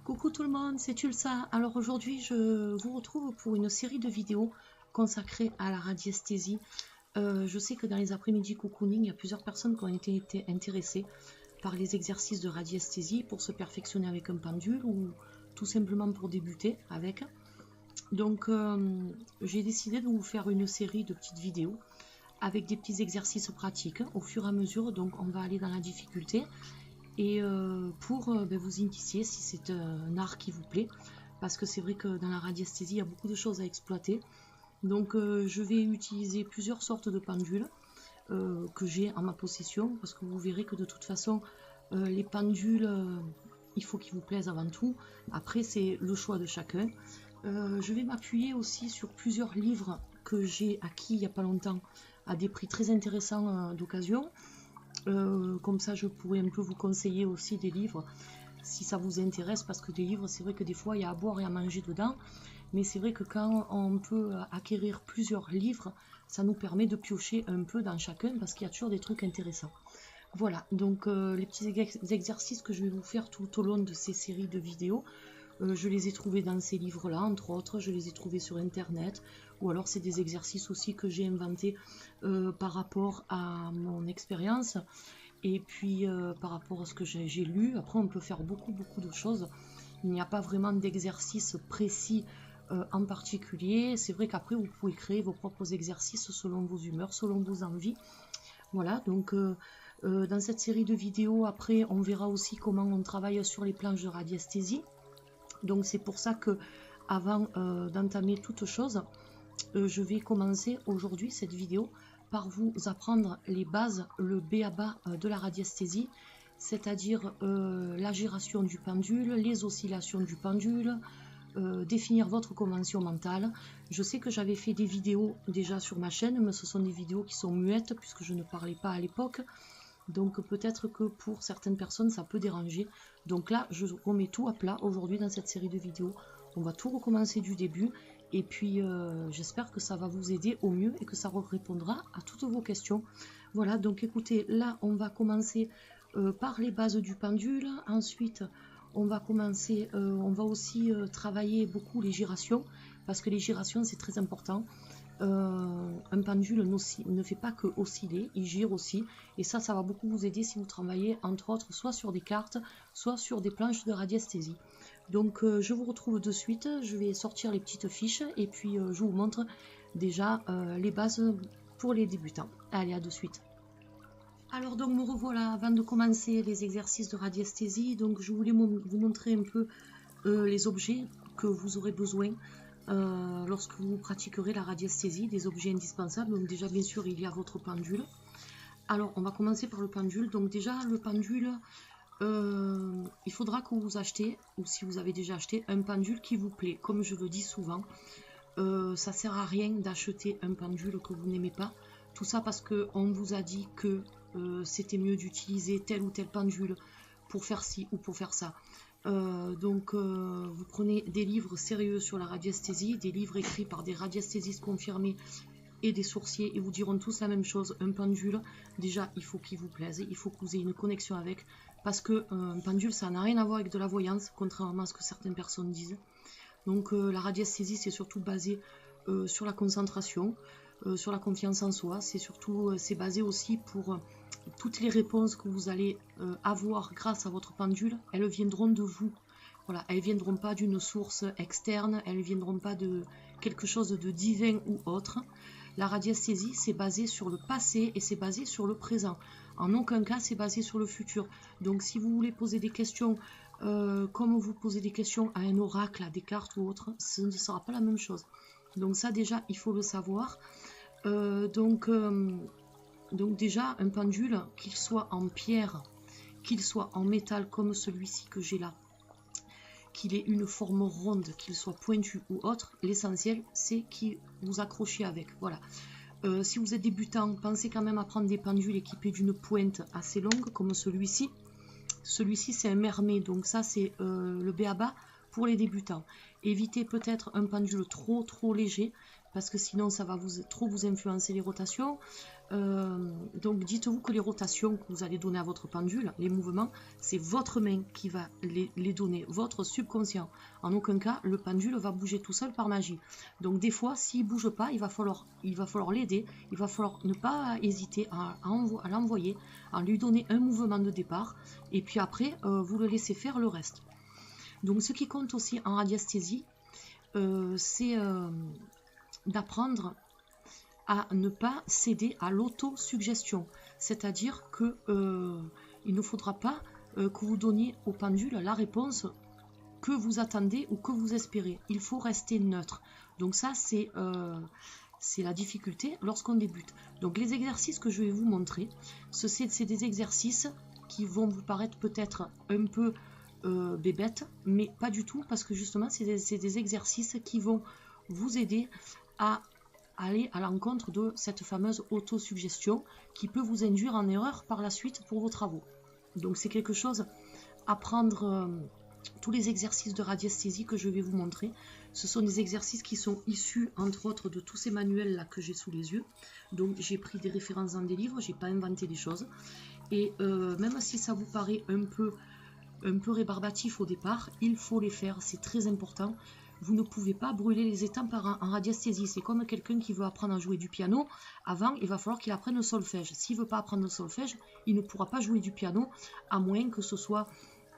Coucou tout le monde, c'est Tulsa. Alors aujourd'hui, je vous retrouve pour une série de vidéos consacrées à la radiesthésie. Je sais que dans les après-midi cocooning, il y a plusieurs personnes qui ont été intéressées par les exercices de radiesthésie pour se perfectionner avec un pendule ou tout simplement pour débuter avec. Donc j'ai décidé de vous faire une série de petites vidéos avec des petits exercices pratiques au fur et à mesure. Donc on va aller dans la difficulté. Et pour vous initier si c'est un art qui vous plaît, parce que c'est vrai que dans la radiesthésie il y a beaucoup de choses à exploiter. Donc je vais utiliser plusieurs sortes de pendules que j'ai en ma possession, parce que vous verrez que de toute façon les pendules il faut qu'ils vous plaisent avant tout. Après c'est le choix de chacun. Je vais m'appuyer aussi sur plusieurs livres que j'ai acquis il n'y a pas longtemps à des prix très intéressants d'occasion. Comme ça je pourrais un peu vous conseiller aussi des livres si ça vous intéresse, parce que des livres c'est vrai que des fois il y a à boire et à manger dedans, mais c'est vrai que quand on peut acquérir plusieurs livres, ça nous permet de piocher un peu dans chacun, parce qu'il y a toujours des trucs intéressants. Voilà, donc les petits exercices que je vais vous faire tout au long de ces séries de vidéos, je les ai trouvés dans ces livres-là, entre autres, je les ai trouvés sur internet, ou alors c'est des exercices aussi que j'ai inventés par rapport à mon expérience, et puis par rapport à ce que j'ai lu. Après on peut faire beaucoup de choses, il n'y a pas vraiment d'exercice précis en particulier. C'est vrai qu'après vous pouvez créer vos propres exercices selon vos humeurs, selon vos envies. Voilà, donc dans cette série de vidéos, après on verra aussi comment on travaille sur les planches de radiesthésie. Donc c'est pour ça que avant d'entamer toute chose, je vais commencer aujourd'hui cette vidéo par vous apprendre les bases, le b.a.-ba de la radiesthésie, c'est-à-dire la gyration du pendule, les oscillations du pendule, définir votre convention mentale. Je sais que j'avais fait des vidéos déjà sur ma chaîne, mais ce sont des vidéos qui sont muettes puisque je ne parlais pas à l'époque. Donc peut-être que pour certaines personnes ça peut déranger. Donc là je remets tout à plat aujourd'hui dans cette série de vidéos. On va tout recommencer du début. Et puis j'espère que ça va vous aider au mieux et que ça répondra à toutes vos questions. Voilà, donc écoutez, là on va commencer par les bases du pendule. Ensuite on va commencer, on va aussi travailler beaucoup les gyrations, parce que les gyrations c'est très important. Un pendule ne fait pas que osciller, il gire aussi, et ça va beaucoup vous aider si vous travaillez entre autres soit sur des cartes, soit sur des planches de radiesthésie. Donc je vous retrouve de suite, je vais sortir les petites fiches et puis je vous montre déjà les bases pour les débutants. Allez, à de suite. Alors donc me revoilà avant de commencer les exercices de radiesthésie. Donc je voulais vous montrer un peu les objets que vous aurez besoin lorsque vous pratiquerez la radiesthésie, des objets indispensables. Donc déjà bien sûr il y a votre pendule. Alors on va commencer par le pendule. Donc déjà le pendule, il faudra que vous achetez, ou si vous avez déjà acheté, un pendule qui vous plaît. Comme je le dis souvent, ça sert à rien d'acheter un pendule que vous n'aimez pas. Tout ça parce qu'on vous a dit que c'était mieux d'utiliser tel ou tel pendule pour faire ci ou pour faire ça. Donc vous prenez des livres sérieux sur la radiesthésie, des livres écrits par des radiesthésistes confirmés et des sourciers, et vous diront tous la même chose. Un pendule, déjà il faut qu'il vous plaise, il faut que vous ayez une connexion avec, parce que un pendule ça n'a rien à voir avec de la voyance, contrairement à ce que certaines personnes disent. Donc la radiesthésie c'est surtout basé sur la concentration, sur la confiance en soi. C'est surtout c'est basé aussi pour toutes les réponses que vous allez avoir grâce à votre pendule, elles viendront de vous. Voilà, elles ne viendront pas d'une source externe, elles ne viendront pas de quelque chose de divin ou autre. La radiesthésie, c'est basé sur le passé et c'est basé sur le présent. En aucun cas, c'est basé sur le futur. Donc, si vous voulez poser des questions, comme vous posez des questions à un oracle, à des cartes ou autre, ce ne sera pas la même chose. Donc ça, déjà, il faut le savoir. Donc déjà, un pendule, qu'il soit en pierre, qu'il soit en métal comme celui-ci que j'ai là, qu'il ait une forme ronde, qu'il soit pointu ou autre, l'essentiel c'est qu'il vous accrochez avec. Voilà. Si vous êtes débutant, pensez quand même à prendre des pendules équipées d'une pointe assez longue comme celui-ci. Celui-ci c'est un mermet, donc ça c'est le b.a.-ba pour les débutants. Évitez peut-être un pendule trop léger, parce que sinon ça va trop vous influencer les rotations. Donc dites-vous que les rotations que vous allez donner à votre pendule, les mouvements, c'est votre main qui va les donner, votre subconscient. En aucun cas, le pendule va bouger tout seul par magie. Donc des fois, s'il ne bouge pas, il va falloir l'aider, il va falloir ne pas hésiter à l'envoyer, à lui donner un mouvement de départ, et puis après, vous le laissez faire le reste. Donc ce qui compte aussi en radiesthésie, c'est d'apprendre à ne pas céder à l'autosuggestion. C'est-à-dire que il ne faudra pas que vous donniez au pendule la réponse que vous attendez ou que vous espérez. Il faut rester neutre. Donc ça, c'est la difficulté lorsqu'on débute. Donc les exercices que je vais vous montrer, c'est des exercices qui vont vous paraître peut-être un peu bébêtes, mais pas du tout, parce que justement, c'est des exercices qui vont vous aider à aller à l'encontre de cette fameuse autosuggestion qui peut vous induire en erreur par la suite pour vos travaux. Donc c'est quelque chose à prendre. Tous les exercices de radiesthésie que je vais vous montrer, ce sont des exercices qui sont issus entre autres de tous ces manuels là que j'ai sous les yeux. Donc j'ai pris des références dans des livres, j'ai pas inventé des choses. Et même si ça vous paraît un peu rébarbatif au départ, il faut les faire, c'est très important. Vous ne pouvez pas brûler les étampes en radiesthésie. C'est comme quelqu'un qui veut apprendre à jouer du piano. Avant, il va falloir qu'il apprenne le solfège. S'il ne veut pas apprendre le solfège, il ne pourra pas jouer du piano, à moins que ce soit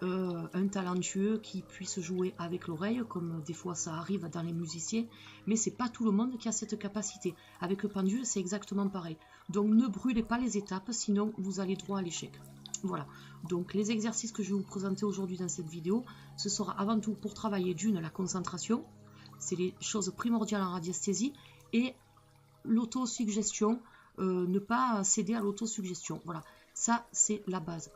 un talentueux qui puisse jouer avec l'oreille, comme des fois ça arrive dans les musiciens. Mais c'est pas tout le monde qui a cette capacité. Avec le pendule, c'est exactement pareil. Donc ne brûlez pas les étapes, sinon vous allez droit à l'échec. Voilà, donc les exercices que je vais vous présenter aujourd'hui dans cette vidéo, ce sera avant tout pour travailler la concentration, c'est les choses primordiales en radiesthésie, et l'autosuggestion, ne pas céder à l'autosuggestion. Voilà, ça c'est la base.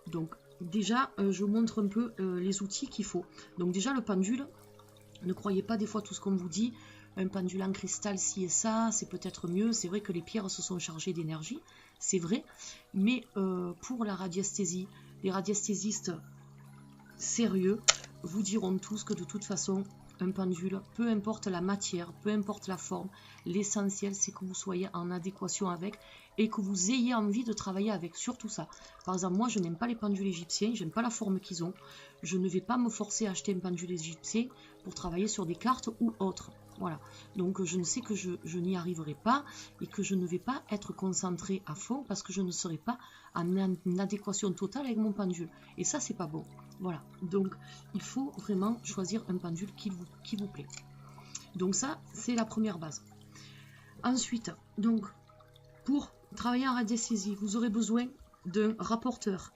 Donc déjà, je vous montre un peu les outils qu'il faut. Donc déjà le pendule, ne croyez pas des fois tout ce qu'on vous dit. Un pendule en cristal, ci et ça, c'est peut-être mieux. C'est vrai que les pierres se sont chargées d'énergie, c'est vrai. Mais pour la radiesthésie, les radiesthésistes sérieux vous diront tous que de toute façon, un pendule, peu importe la matière, peu importe la forme, l'essentiel c'est que vous soyez en adéquation avec et que vous ayez envie de travailler avec, surtout ça. Par exemple, moi je n'aime pas les pendules égyptiens, j'aime pas la forme qu'ils ont. Je ne vais pas me forcer à acheter un pendule égyptien pour travailler sur des cartes ou autres. Voilà, donc je ne sais que je n'y arriverai pas et que je ne vais pas être concentrée à fond parce que je ne serai pas en adéquation totale avec mon pendule. Et ça, c'est pas bon. Voilà, donc il faut vraiment choisir un pendule qui vous plaît. Donc ça, c'est la première base. Ensuite, donc, pour travailler en radiesthésie, vous aurez besoin d'un rapporteur.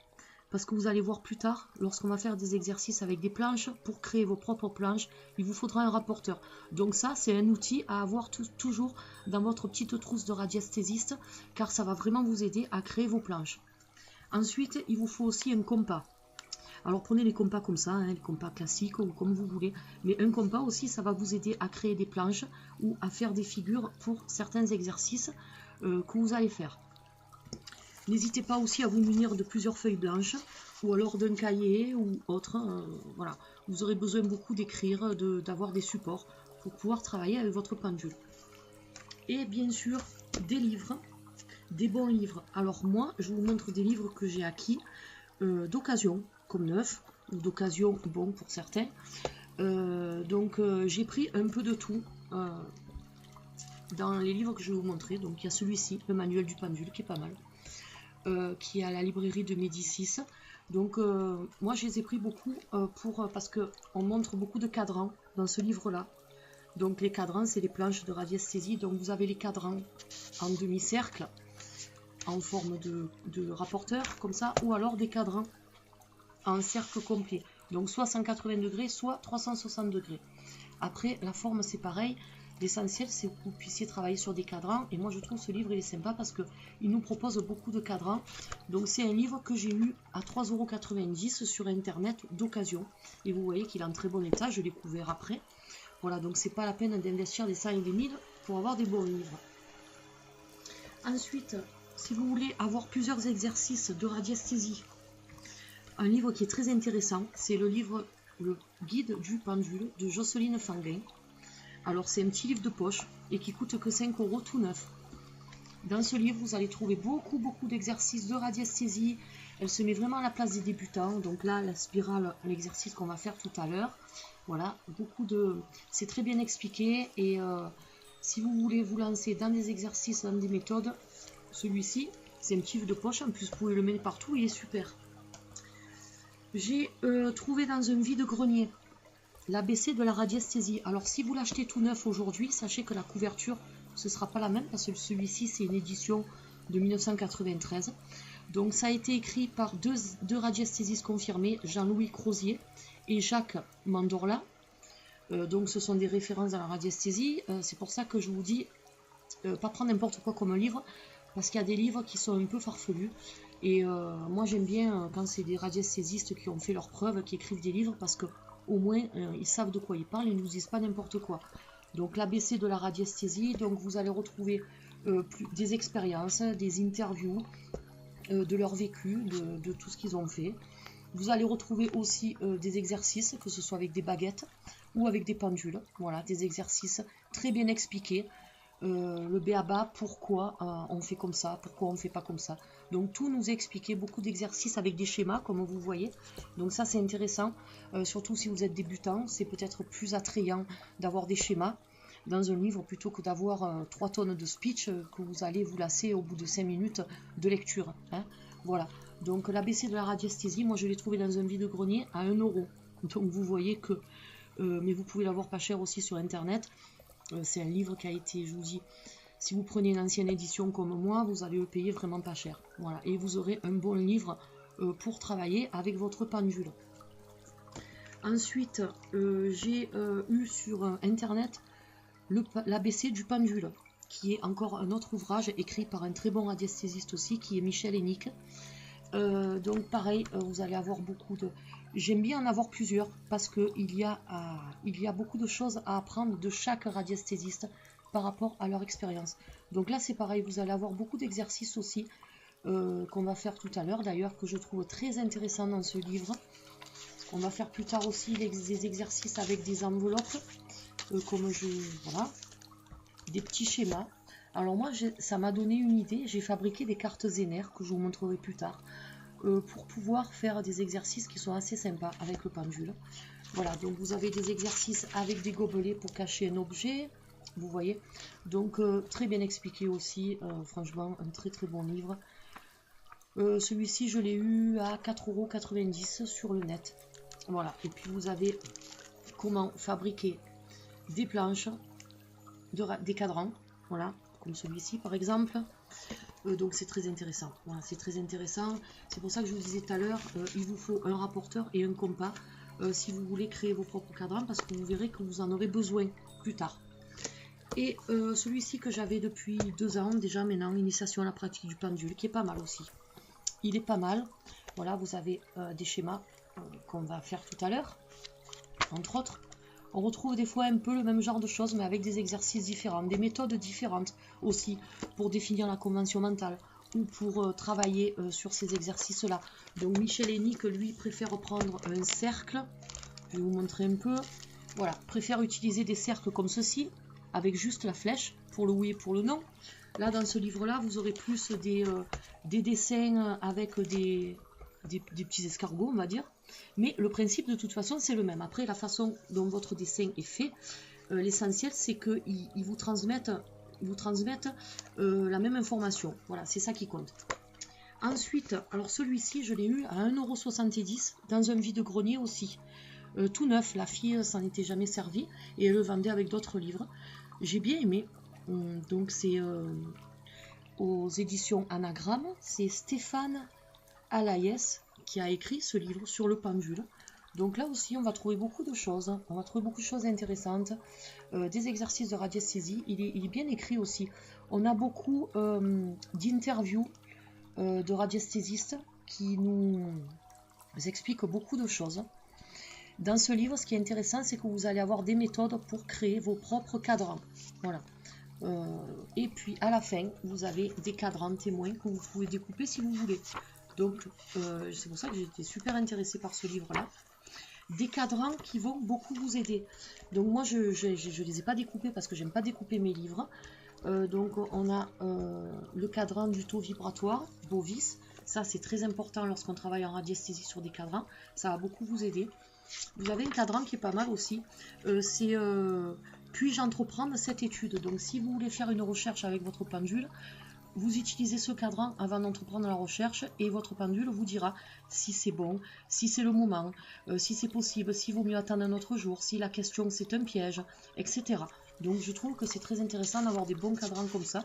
Parce que vous allez voir plus tard, lorsqu'on va faire des exercices avec des planches, pour créer vos propres planches, il vous faudra un rapporteur. Donc ça, c'est un outil à avoir toujours dans votre petite trousse de radiesthésiste, car ça va vraiment vous aider à créer vos planches. Ensuite, il vous faut aussi un compas. Alors prenez les compas comme ça, hein, les compas classiques ou comme vous voulez. Mais un compas aussi, ça va vous aider à créer des planches ou à faire des figures pour certains exercices que vous allez faire. N'hésitez pas aussi à vous munir de plusieurs feuilles blanches ou alors d'un cahier ou autre. Voilà, vous aurez besoin beaucoup d'écrire, d'avoir des supports pour pouvoir travailler avec votre pendule. Et bien sûr, des livres, des bons livres. Alors moi, je vous montre des livres que j'ai acquis d'occasion, comme neuf, ou d'occasion, bon pour certains. Donc j'ai pris un peu de tout dans les livres que je vais vous montrer. Donc il y a celui-ci, le manuel du pendule, qui est pas mal. Qui est à la librairie de Médicis. Donc moi je les ai pris beaucoup parce qu'on montre beaucoup de cadrans dans ce livre là. Donc les cadrans, c'est les planches de radiesthésie. Donc vous avez les cadrans en demi-cercle en forme de rapporteur comme ça, ou alors des cadrans en cercle complet, donc soit 180 degrés soit 360 degrés. Après la forme c'est pareil. L'essentiel, c'est que vous puissiez travailler sur des cadrans. Et moi, je trouve ce livre, il est sympa parce qu'il nous propose beaucoup de cadrans. Donc, c'est un livre que j'ai eu à 3,90 € sur Internet d'occasion. Et vous voyez qu'il est en très bon état. Je l'ai couvert après. Voilà, donc c'est pas la peine d'investir des cents et des mille pour avoir des bons livres. Ensuite, si vous voulez avoir plusieurs exercices de radiesthésie, un livre qui est très intéressant, c'est le livre Le guide du pendule de Jocelyne Fanguin. Alors c'est un petit livre de poche et qui coûte que 5 € tout neuf. Dans ce livre, vous allez trouver beaucoup d'exercices de radiesthésie. Elle se met vraiment à la place des débutants. Donc là, la spirale, l'exercice qu'on va faire tout à l'heure. Voilà, c'est très bien expliqué. Et si vous voulez vous lancer dans des exercices, dans des méthodes, celui-ci, c'est un petit de poche. En plus, vous pouvez le mettre partout, il est super. J'ai trouvé dans un vide-grenier l'ABC de la radiesthésie. Alors, si vous l'achetez tout neuf aujourd'hui, sachez que la couverture, ce ne sera pas la même parce que celui-ci, c'est une édition de 1993. Donc, ça a été écrit par deux radiesthésistes confirmés, Jean-Louis Crozier et Jacques Mandorla. Donc, ce sont des références dans la radiesthésie. C'est pour ça que je vous dis, pas prendre n'importe quoi comme un livre, parce qu'il y a des livres qui sont un peu farfelus. Et moi, j'aime bien quand c'est des radiesthésistes qui ont fait leurs preuves, qui écrivent des livres, parce que au moins, ils savent de quoi ils parlent, ils ne nous disent pas n'importe quoi. Donc l'ABC de la radiesthésie, donc vous allez retrouver des expériences, des interviews, de leur vécu, de tout ce qu'ils ont fait. Vous allez retrouver aussi des exercices, que ce soit avec des baguettes ou avec des pendules. Voilà, des exercices très bien expliqués. Le b.a.-ba, pourquoi on fait comme ça, pourquoi on ne fait pas comme ça. Donc tout nous est expliqué, beaucoup d'exercices avec des schémas, comme vous voyez. Donc ça c'est intéressant, surtout si vous êtes débutant, c'est peut-être plus attrayant d'avoir des schémas dans un livre plutôt que d'avoir 3 tonnes de speech que vous allez vous lasser au bout de 5 minutes de lecture. Hein. Voilà, donc l'ABC de la radiesthésie, moi je l'ai trouvé dans un vide-grenier à 1 €. Donc vous voyez que, mais vous pouvez l'avoir pas cher aussi sur internet. C'est un livre qui a été, je vous dis, si vous prenez une ancienne édition comme moi, vous allez le payer vraiment pas cher. Voilà, et vous aurez un bon livre pour travailler avec votre pendule. Ensuite, j'ai eu sur internet l'ABC du pendule, qui est encore un autre ouvrage écrit par un très bon radiesthésiste aussi, qui est Michel Hennick. Donc pareil, vous allez avoir beaucoup de... J'aime bien en avoir plusieurs parce qu'il y a beaucoup de choses à apprendre de chaque radiesthésiste par rapport à leur expérience. Donc là c'est pareil, vous allez avoir beaucoup d'exercices aussi qu'on va faire tout à l'heure, d'ailleurs que je trouve très intéressant dans ce livre. On va faire plus tard aussi des exercices avec des enveloppes, voilà, des petits schémas. Alors moi, ça m'a donné une idée, j'ai fabriqué des cartes Zener que je vous montrerai plus tard pour pouvoir faire des exercices qui sont assez sympas avec le pendule. Voilà, donc vous avez des exercices avec des gobelets pour cacher un objet, vous voyez. Donc très bien expliqué aussi, franchement, un très bon livre. Celui-ci, je l'ai eu à 4,90 € sur le net. Voilà, et puis vous avez comment fabriquer des planches, des cadrans, voilà, comme celui-ci par exemple. Donc c'est très intéressant, voilà, c'est très intéressant. C'est pour ça que je vous disais tout à l'heure, il vous faut un rapporteur et un compas si vous voulez créer vos propres cadrans, parce que vous verrez que vous en aurez besoin plus tard. Et celui-ci que j'avais depuis 2 ans déjà maintenant, initiation à la pratique du pendule, qui est pas mal aussi. Il est pas mal, voilà, vous avez des schémas qu'on va faire tout à l'heure, entre autres. On retrouve des fois un peu le même genre de choses, mais avec des exercices différents, des méthodes différentes aussi, pour définir la convention mentale, ou pour travailler sur ces exercices-là. Donc Michel Hennick, lui, préfère prendre un cercle, je vais vous montrer un peu, voilà, préfère utiliser des cercles comme ceci, avec juste la flèche, pour le oui et pour le non. Là, dans ce livre-là, vous aurez plus des dessins avec des petits escargots, on va dire. Mais le principe, de toute façon, c'est le même. Après, la façon dont votre dessin est fait, l'essentiel, c'est qu'ils vous transmettent, la même information. Voilà, c'est ça qui compte. Ensuite, alors celui-ci, je l'ai eu à 1,70 € dans un vide-grenier aussi. Tout neuf, la fille s'en était jamais servie et elle le vendait avec d'autres livres. J'ai bien aimé. Donc c'est aux éditions Anagramme. C'est Stéphane Alaïès qui a écrit ce livre sur le pendule. Donc là aussi on va trouver beaucoup de choses, on va trouver beaucoup de choses intéressantes, des exercices de radiesthésie, il est bien écrit aussi. On a beaucoup d'interviews de radiesthésistes qui nous expliquent beaucoup de choses. Dans ce livre, ce qui est intéressant, c'est que vous allez avoir des méthodes pour créer vos propres cadrans. Voilà. Et puis à la fin, vous avez des cadrans témoins que vous pouvez découper si vous voulez. Donc c'est pour ça que j'étais super intéressée par ce livre-là. Des cadrans qui vont beaucoup vous aider. Donc moi, je les ai pas découpés parce que j'aime pas découper mes livres. Donc on a le cadran du taux vibratoire, Bovis. Ça c'est très important lorsqu'on travaille en radiesthésie sur des cadrans. Ça va beaucoup vous aider. Vous avez un cadran qui est pas mal aussi. C'est puis-je entreprendre cette étude. Donc si vous voulez faire une recherche avec votre pendule, vous utilisez ce cadran avant d'entreprendre la recherche et votre pendule vous dira si c'est bon, si c'est le moment, si c'est possible, s'il vaut mieux attendre un autre jour, si la question c'est un piège, etc. Donc je trouve que c'est très intéressant d'avoir des bons cadrans comme ça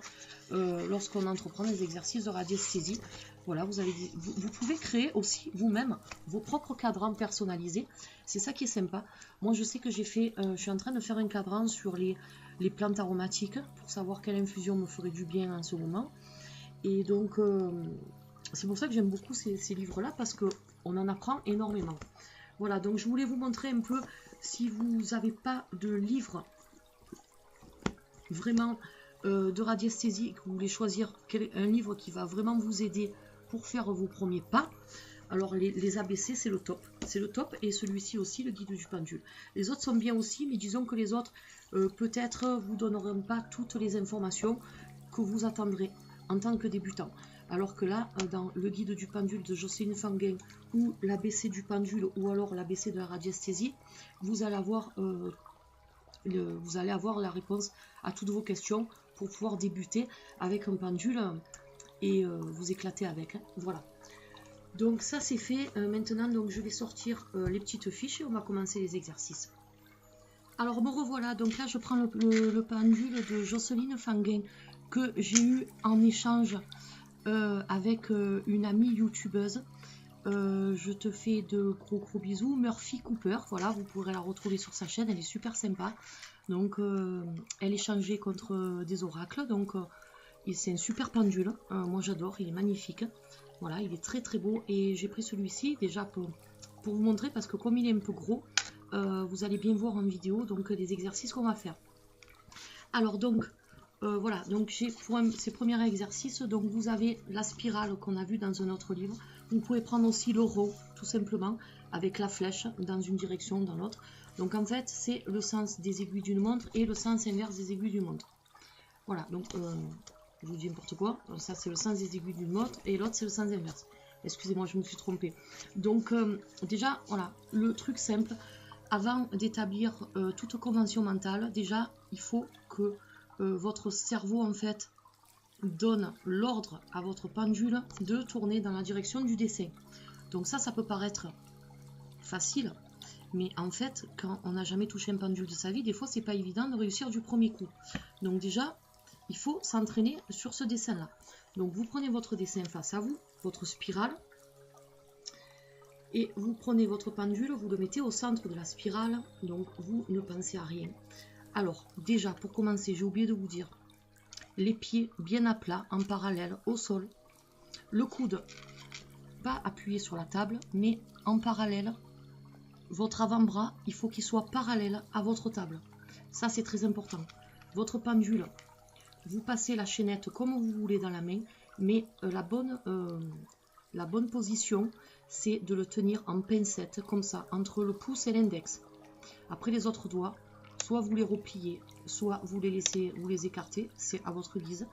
lorsqu'on entreprend des exercices de radiesthésie. Voilà, vous pouvez créer aussi vous-même vos propres cadrans personnalisés. C'est ça qui est sympa. Moi je sais que je suis en train de faire un cadran sur les plantes aromatiques pour savoir quelle infusion me ferait du bien en ce moment. Et donc, c'est pour ça que j'aime beaucoup ces livres-là, parce qu'on en apprend énormément. Voilà, donc je voulais vous montrer un peu, si vous n'avez pas de livre vraiment de radiesthésie, que vous voulez choisir un livre qui va vraiment vous aider pour faire vos premiers pas. Alors les ABC c'est le top, et celui-ci aussi, le guide du pendule. Les autres sont bien aussi, mais disons que les autres peut-être vous donneront pas toutes les informations que vous attendrez en tant que débutant. Alors que là, dans le guide du pendule de Jocelyne Fanguin, ou l'ABC du pendule, ou alors l'ABC de la radiesthésie, vous allez avoir la réponse à toutes vos questions pour pouvoir débuter avec un pendule et vous éclater avec. Hein. Voilà. Donc ça c'est fait. Maintenant donc je vais sortir les petites fiches et on va commencer les exercices. Alors me revoilà, donc là je prends le pendule de Jocelyne Fanguin que j'ai eu en échange avec une amie youtubeuse. Je te fais de gros bisous. Murphy Cooper, voilà, vous pourrez la retrouver sur sa chaîne, elle est super sympa. Donc elle échangeait contre des oracles, donc c'est un super pendule, moi j'adore, il est magnifique. Voilà, il est très beau et j'ai pris celui-ci déjà pour vous montrer, parce que comme il est un peu gros, vous allez bien voir en vidéo donc les exercices qu'on va faire. Alors donc voilà, donc pour ces premiers exercices, donc vous avez la spirale qu'on a vue dans un autre livre. Vous pouvez prendre aussi le rho, tout simplement, avec la flèche dans une direction ou dans l'autre. Donc en fait, c'est le sens des aiguilles d'une montre et le sens inverse des aiguilles d'une montre. Voilà, donc je vous dis n'importe quoi. Ça, c'est le sens des aiguilles d'une montre et l'autre, c'est le sens inverse. Excusez-moi, je me suis trompée. Donc déjà, voilà, le truc simple, avant d'établir toute convention mentale, déjà, il faut que votre cerveau en fait donne l'ordre à votre pendule de tourner dans la direction du dessin. Donc ça peut paraître facile, mais en fait quand on n'a jamais touché un pendule de sa vie, des fois c'est pas évident de réussir du premier coup. Donc déjà il faut s'entraîner sur ce dessin là. Donc vous prenez votre dessin face à vous, votre spirale, et vous prenez votre pendule, vous le mettez au centre de la spirale, donc vous ne pensez à rien. Alors, déjà, pour commencer, j'ai oublié de vous dire, les pieds bien à plat, en parallèle, au sol. Le coude, pas appuyé sur la table, mais en parallèle. Votre avant-bras, il faut qu'il soit parallèle à votre table. Ça, c'est très important. Votre pendule, vous passez la chaînette comme vous voulez dans la main, mais la bonne position, c'est de le tenir en pincette, comme ça, entre le pouce et l'index. Après les autres doigts, soit vous les repliez, soit vous les écartez, c'est à votre guise.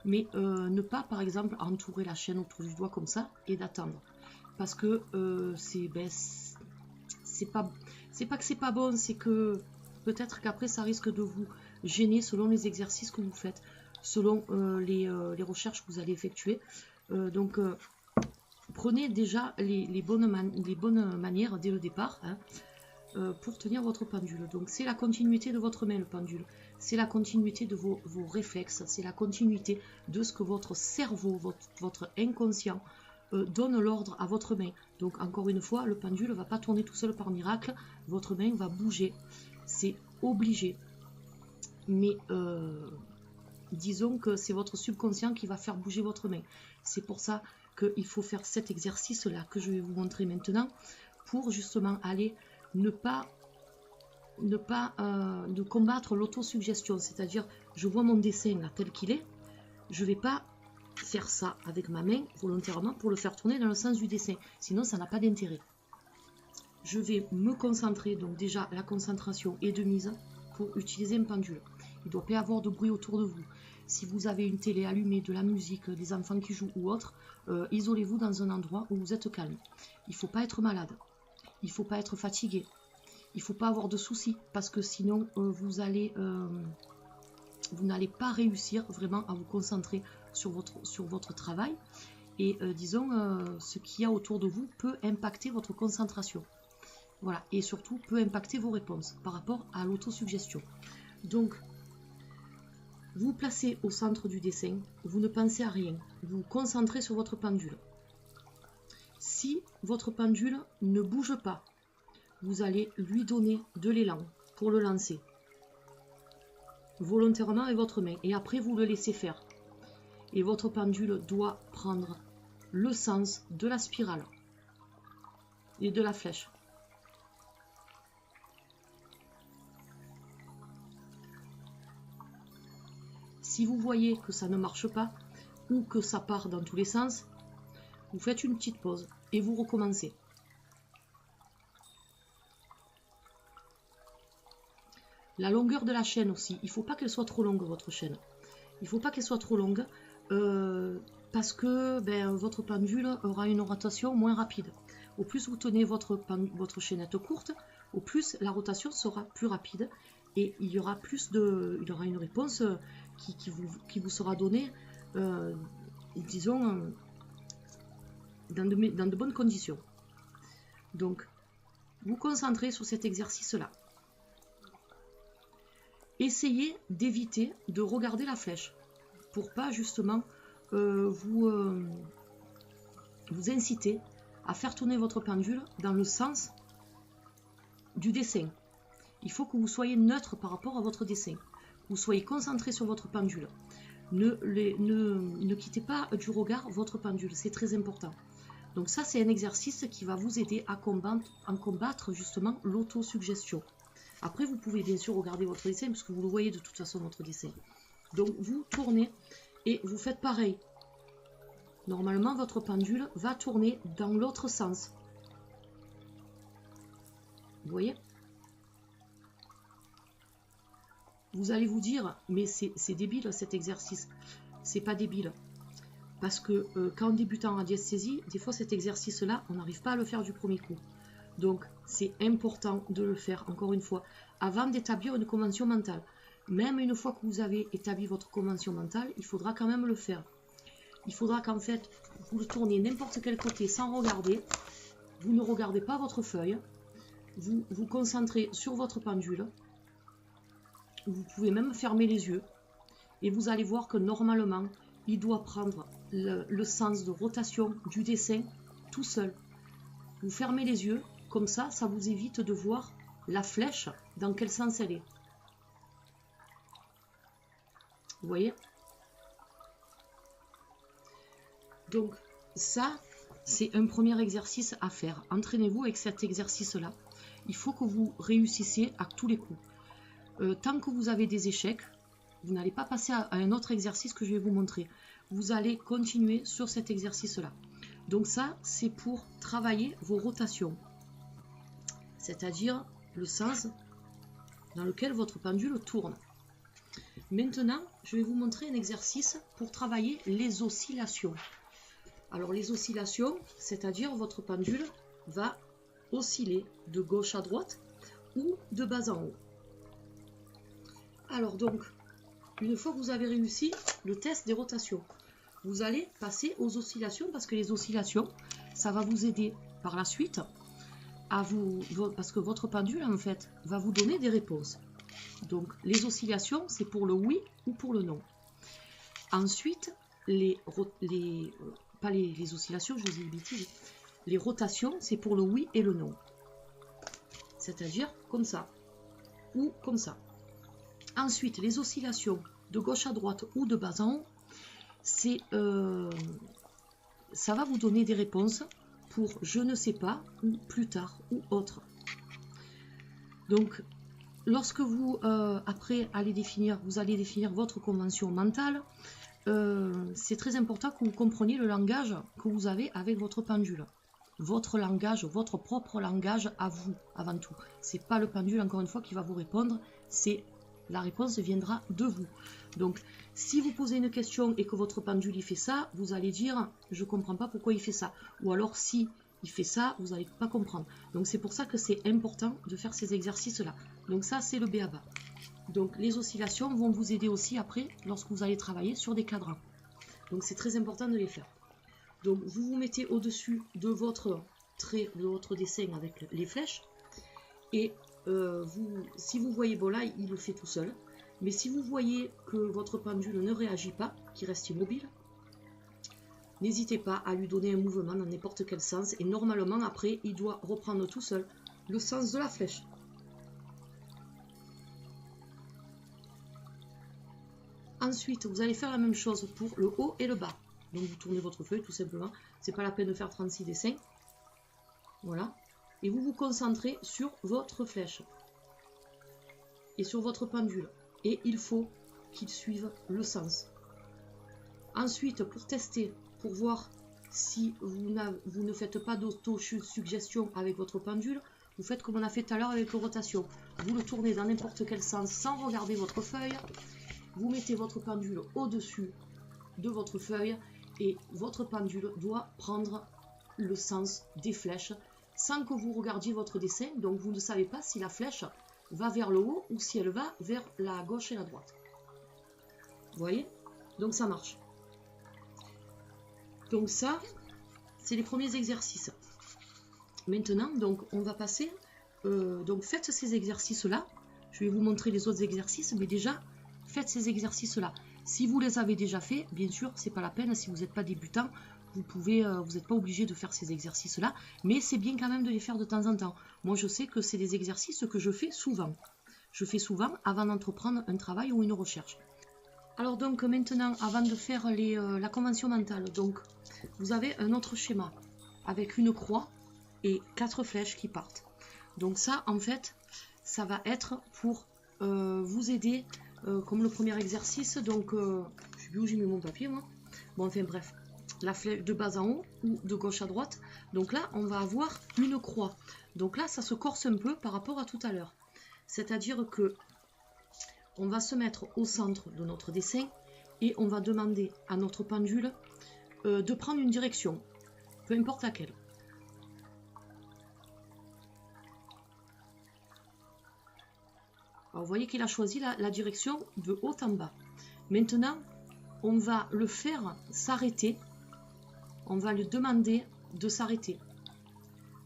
Mais ne pas, par exemple, entourer la chaîne autour du doigt comme ça et d'attendre. Parce que c'est pas que c'est pas bon, c'est que peut-être qu'après ça risque de vous gêner selon les exercices que vous faites, selon les recherches que vous allez effectuer. Donc prenez déjà les bonnes manières dès le départ. Hein, pour tenir votre pendule. Donc c'est la continuité de votre main, le pendule. C'est la continuité de vos réflexes. C'est la continuité de ce que votre cerveau, votre inconscient donne l'ordre à votre main. Donc encore une fois, le pendule ne va pas tourner tout seul par miracle. Votre main va bouger. C'est obligé. Mais disons que c'est votre subconscient qui va faire bouger votre main. C'est pour ça qu'il faut faire cet exercice-là que je vais vous montrer maintenant pour justement aller ne combattre l'autosuggestion, c'est-à-dire je vois mon dessin là tel qu'il est, je vais pas faire ça avec ma main volontairement pour le faire tourner dans le sens du dessin, sinon ça n'a pas d'intérêt. Je vais me concentrer, donc déjà la concentration est de mise pour utiliser un pendule. Il ne doit pas y avoir de bruit autour de vous. Si vous avez une télé allumée, de la musique, des enfants qui jouent ou autre, isolez-vous dans un endroit où vous êtes calme. Il ne faut pas être malade. Il ne faut pas être fatigué. Il ne faut pas avoir de soucis parce que sinon vous n'allez pas réussir vraiment à vous concentrer sur votre travail. Et disons, ce qu'il y a autour de vous peut impacter votre concentration. Voilà, et surtout peut impacter vos réponses par rapport à l'autosuggestion. Donc, vous vous placez au centre du dessin, vous ne pensez à rien, vous vous concentrez sur votre pendule. Si votre pendule ne bouge pas, vous allez lui donner de l'élan pour le lancer. Volontairement avec votre main. Et après, vous le laissez faire. Et votre pendule doit prendre le sens de la spirale et de la flèche. Si vous voyez que ça ne marche pas ou que ça part dans tous les sens, vous faites une petite pause et vous recommencez. La longueur de la chaîne aussi, il ne faut pas qu'elle soit trop longue votre chaîne. Il ne faut pas qu'elle soit trop longue parce que votre pendule aura une rotation moins rapide. Au plus vous tenez votre chaînette courte, au plus la rotation sera plus rapide et il y aura une réponse qui vous sera donnée, disons, dans de bonnes conditions. Donc, vous concentrez sur cet exercice-là. Essayez d'éviter de regarder la flèche pour pas justement vous inciter à faire tourner votre pendule dans le sens du dessin. Il faut que vous soyez neutre par rapport à votre dessin. Vous soyez concentré sur votre pendule. Ne quittez pas du regard votre pendule, c'est très important. Donc ça, c'est un exercice qui va vous aider à combattre justement l'autosuggestion. Après, vous pouvez bien sûr regarder votre dessin, parce que vous le voyez de toute façon, votre dessin. Donc, vous tournez et vous faites pareil. Normalement, votre pendule va tourner dans l'autre sens. Vous voyez? Vous allez vous dire, mais c'est débile cet exercice. C'est pas débile. Parce que quand on débute en radiesthésie, des fois cet exercice-là, on n'arrive pas à le faire du premier coup. Donc, c'est important de le faire, encore une fois, avant d'établir une convention mentale. Même une fois que vous avez établi votre convention mentale, il faudra quand même le faire. Il faudra qu'en fait, vous le tourniez n'importe quel côté sans regarder. Vous ne regardez pas votre feuille. Vous vous concentrez sur votre pendule. Vous pouvez même fermer les yeux. Et vous allez voir que normalement, il doit prendre le sens de rotation du dessin tout seul. Vous fermez les yeux. Comme ça, ça vous évite de voir la flèche, dans quel sens elle est. Vous voyez? Donc, ça, c'est un premier exercice à faire. Entraînez-vous avec cet exercice-là. Il faut que vous réussissiez à tous les coups. Tant que vous avez des échecs, vous n'allez pas passer à un autre exercice que je vais vous montrer. Vous allez continuer sur cet exercice-là. Donc ça, c'est pour travailler vos rotations. C'est-à-dire le sens dans lequel votre pendule tourne. Maintenant, je vais vous montrer un exercice pour travailler les oscillations. Alors les oscillations, c'est-à-dire votre pendule va osciller de gauche à droite ou de bas en haut. Alors donc, une fois que vous avez réussi le test des rotations, vous allez passer aux oscillations parce que les oscillations, ça va vous aider par la suite parce que votre pendule en fait va vous donner des réponses. Donc les oscillations, c'est pour le oui ou pour le non. Ensuite, les oscillations, je vous ai dit bêtises, les rotations, c'est pour le oui et le non. C'est-à-dire comme ça ou comme ça. Ensuite, les oscillations de gauche à droite ou de bas en haut, ça va vous donner des réponses pour je ne sais pas, ou plus tard, ou autre. Donc, lorsque vous, après, vous allez définir votre convention mentale, c'est très important que vous compreniez le langage que vous avez avec votre pendule. Votre langage, votre propre langage à vous, avant tout. C'est pas le pendule, encore une fois, qui va vous répondre, c'est la réponse viendra de vous. Donc, si vous posez une question et que votre pendule il fait ça, vous allez dire « je ne comprends pas pourquoi il fait ça ». Ou alors, si il fait ça, vous n'allez pas comprendre. Donc, c'est pour ça que c'est important de faire ces exercices-là. Donc, ça, c'est le b.a.-ba. Donc, les oscillations vont vous aider aussi après, lorsque vous allez travailler sur des cadrans. Donc, c'est très important de les faire. Donc, vous vous mettez au-dessus de votre trait, de votre dessin avec les flèches. Et si vous voyez, bon là, il le fait tout seul. Mais si vous voyez que votre pendule ne réagit pas, qu'il reste immobile, n'hésitez pas à lui donner un mouvement dans n'importe quel sens. Et normalement, après, il doit reprendre tout seul le sens de la flèche. Ensuite, vous allez faire la même chose pour le haut et le bas. Donc, vous tournez votre feuille, tout simplement. C'est pas la peine de faire 36 dessins. Voilà. Et vous vous concentrez sur votre flèche. Et sur votre pendule. Et il faut qu'il suive le sens. Ensuite, pour tester, pour voir si vous ne faites pas d'auto-suggestion avec votre pendule, vous faites comme on a fait tout à l'heure avec la rotation. Vous le tournez dans n'importe quel sens sans regarder votre feuille. Vous mettez votre pendule au-dessus de votre feuille et votre pendule doit prendre le sens des flèches sans que vous regardiez votre dessin. Donc vous ne savez pas si la flèche va vers le haut ou si elle va vers la gauche et la droite. Vous voyez? Donc ça marche. Donc ça, c'est les premiers exercices. Maintenant, donc on va passer. Donc faites ces exercices-là. Je vais vous montrer les autres exercices, mais déjà, faites ces exercices-là. Si vous les avez déjà faits, bien sûr, c'est pas la peine. Si vous n'êtes pas débutant, vous n'êtes pas obligé de faire ces exercices-là, mais c'est bien quand même de les faire de temps en temps. Moi, je sais que c'est des exercices que je fais souvent. Je fais souvent avant d'entreprendre un travail ou une recherche. Alors donc maintenant, avant de faire la convention mentale, donc vous avez un autre schéma avec une croix et 4 flèches qui partent. Donc ça, en fait, ça va être pour vous aider, comme le premier exercice. Donc, je sais plus où j'ai mis mon papier, moi. Bon, enfin bref, la flèche de bas en haut ou de gauche à droite. Donc là, on va avoir une croix. Donc là, ça se corse un peu par rapport à tout à l'heure. C'est-à-dire que on va se mettre au centre de notre dessin et on va demander à notre pendule de prendre une direction, peu importe laquelle. Alors, vous voyez qu'il a choisi la direction de haut en bas. Maintenant, on va le faire s'arrêter. On va lui demander de s'arrêter.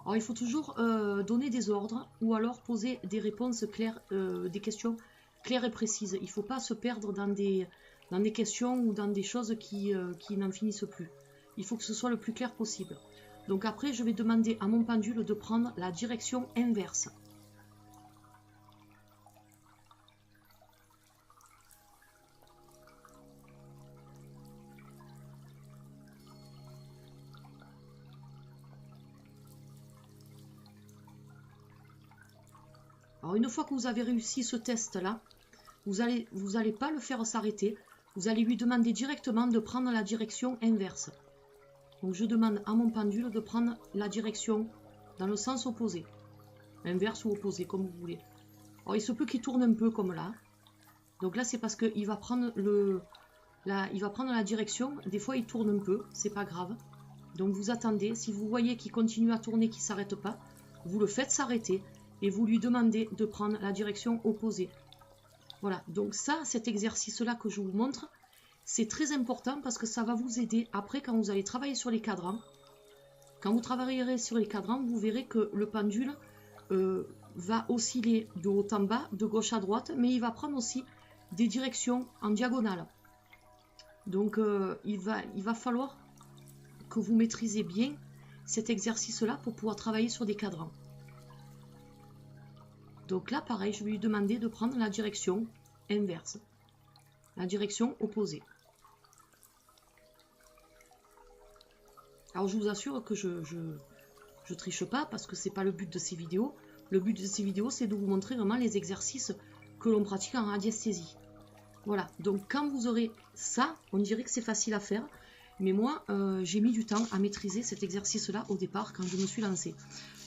Alors, il faut toujours donner des ordres ou alors poser des réponses claires, des questions claires et précises. Il ne faut pas se perdre dans des questions ou dans des choses qui n'en finissent plus. Il faut que ce soit le plus clair possible. Donc après, je vais demander à mon pendule de prendre la direction inverse. Alors une fois que vous avez réussi ce test-là, vous allez pas le faire s'arrêter, vous allez lui demander directement de prendre la direction inverse. Donc je demande à mon pendule de prendre la direction dans le sens opposé. Inverse ou opposé, comme vous voulez. Alors il se peut qu'il tourne un peu comme là. Donc là c'est parce qu'il va prendre la direction. Des fois il tourne un peu, c'est pas grave. Donc vous attendez, si vous voyez qu'il continue à tourner, qu'il ne s'arrête pas, vous le faites s'arrêter. Et vous lui demandez de prendre la direction opposée. Voilà, donc ça, cet exercice-là que je vous montre, c'est très important parce que ça va vous aider après quand vous allez travailler sur les cadrans. Quand vous travaillerez sur les cadrans, vous verrez que le pendule va osciller de haut en bas, de gauche à droite, mais il va prendre aussi des directions en diagonale. Donc il va falloir que vous maîtrisez bien cet exercice-là pour pouvoir travailler sur des cadrans. Donc là, pareil, je vais lui demander de prendre la direction inverse, la direction opposée. Alors je vous assure que je triche pas parce que c'est pas le but de ces vidéos. Le but de ces vidéos, c'est de vous montrer vraiment les exercices que l'on pratique en radiesthésie. Voilà, donc quand vous aurez ça, on dirait que c'est facile à faire. Mais moi, j'ai mis du temps à maîtriser cet exercice-là au départ quand je me suis lancée.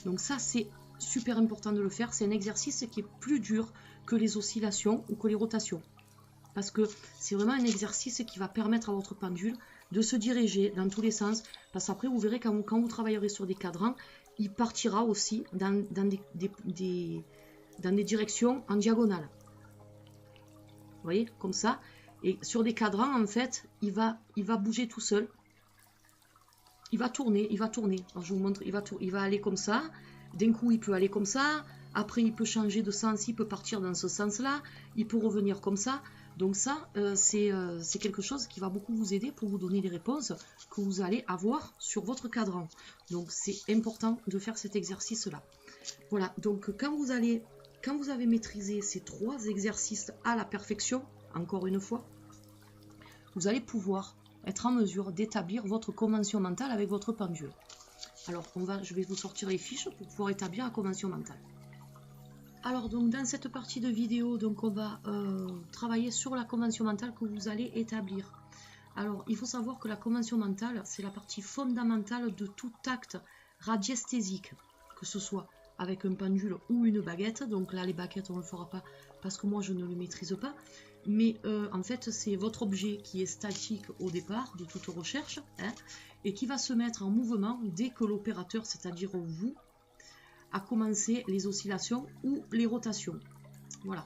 Donc ça, c'est super important de le faire. C'est un exercice qui est plus dur que les oscillations ou que les rotations. Parce que c'est vraiment un exercice qui va permettre à votre pendule de se diriger dans tous les sens. Parce qu'après, vous verrez, quand vous travaillerez sur des cadrans, il partira aussi dans des directions en diagonale. Vous voyez, comme ça. Et sur des cadrans, en fait, il va bouger tout seul. Il va tourner, il va tourner. Alors, je vous montre, il va aller comme ça. D'un coup, il peut aller comme ça. Après, il peut changer de sens, il peut partir dans ce sens-là. Il peut revenir comme ça. Donc ça, c'est quelque chose qui va beaucoup vous aider pour vous donner les réponses que vous allez avoir sur votre cadran. Donc c'est important de faire cet exercice-là. Voilà, donc quand vous avez maîtrisé ces 3 exercices à la perfection, encore une fois, vous allez pouvoir être en mesure d'établir votre convention mentale avec votre pendule. Alors, je vais vous sortir les fiches pour pouvoir établir la convention mentale. Alors, donc, dans cette partie de vidéo, donc, on va travailler sur la convention mentale que vous allez établir. Alors, il faut savoir que la convention mentale, c'est la partie fondamentale de tout acte radiesthésique, que ce soit avec un pendule ou une baguette. Donc là, les baguettes, on ne le fera pas parce que moi, je ne le maîtrise pas. Mais en fait, c'est votre objet qui est statique au départ de toute recherche, hein, et qui va se mettre en mouvement dès que l'opérateur, c'est-à-dire vous, a commencé les oscillations ou les rotations. Voilà.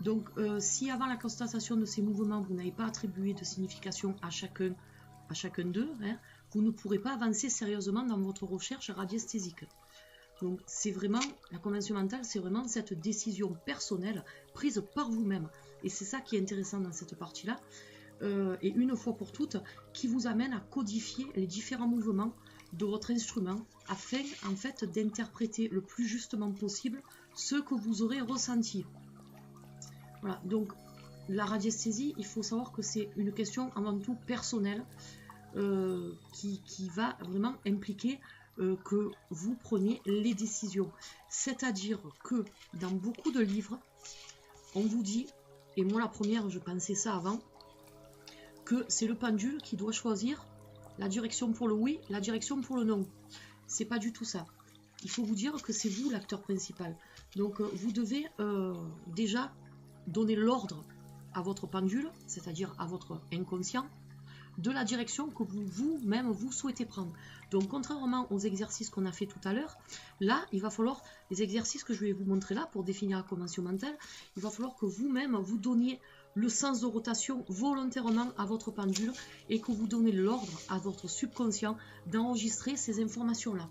Donc, si avant la constatation de ces mouvements, vous n'avez pas attribué de signification à chacun d'eux, hein, vous ne pourrez pas avancer sérieusement dans votre recherche radiesthésique. Donc, c'est vraiment, la convention mentale, c'est vraiment cette décision personnelle prise par vous-même. Et c'est ça qui est intéressant dans cette partie-là. Et une fois pour toutes, qui vous amène à codifier les différents mouvements de votre instrument afin, en fait, d'interpréter le plus justement possible ce que vous aurez ressenti. Voilà, donc la radiesthésie, il faut savoir que c'est une question avant tout personnelle qui va vraiment impliquer que vous preniez les décisions. C'est-à-dire que dans beaucoup de livres, on vous dit, et moi la première, je pensais ça avant, que c'est le pendule qui doit choisir la direction pour le oui, la direction pour le non. C'est pas du tout ça. Il faut vous dire que c'est vous l'acteur principal. Donc vous devez déjà donner l'ordre à votre pendule, c'est-à-dire à votre inconscient, de la direction que vous-même vous souhaitez prendre. Donc contrairement aux exercices qu'on a fait tout à l'heure, là il va falloir, les exercices que je vais vous montrer là pour définir la convention mentale, il va falloir que vous-même vous donniez le sens de rotation volontairement à votre pendule et que vous donnez l'ordre à votre subconscient d'enregistrer ces informations-là.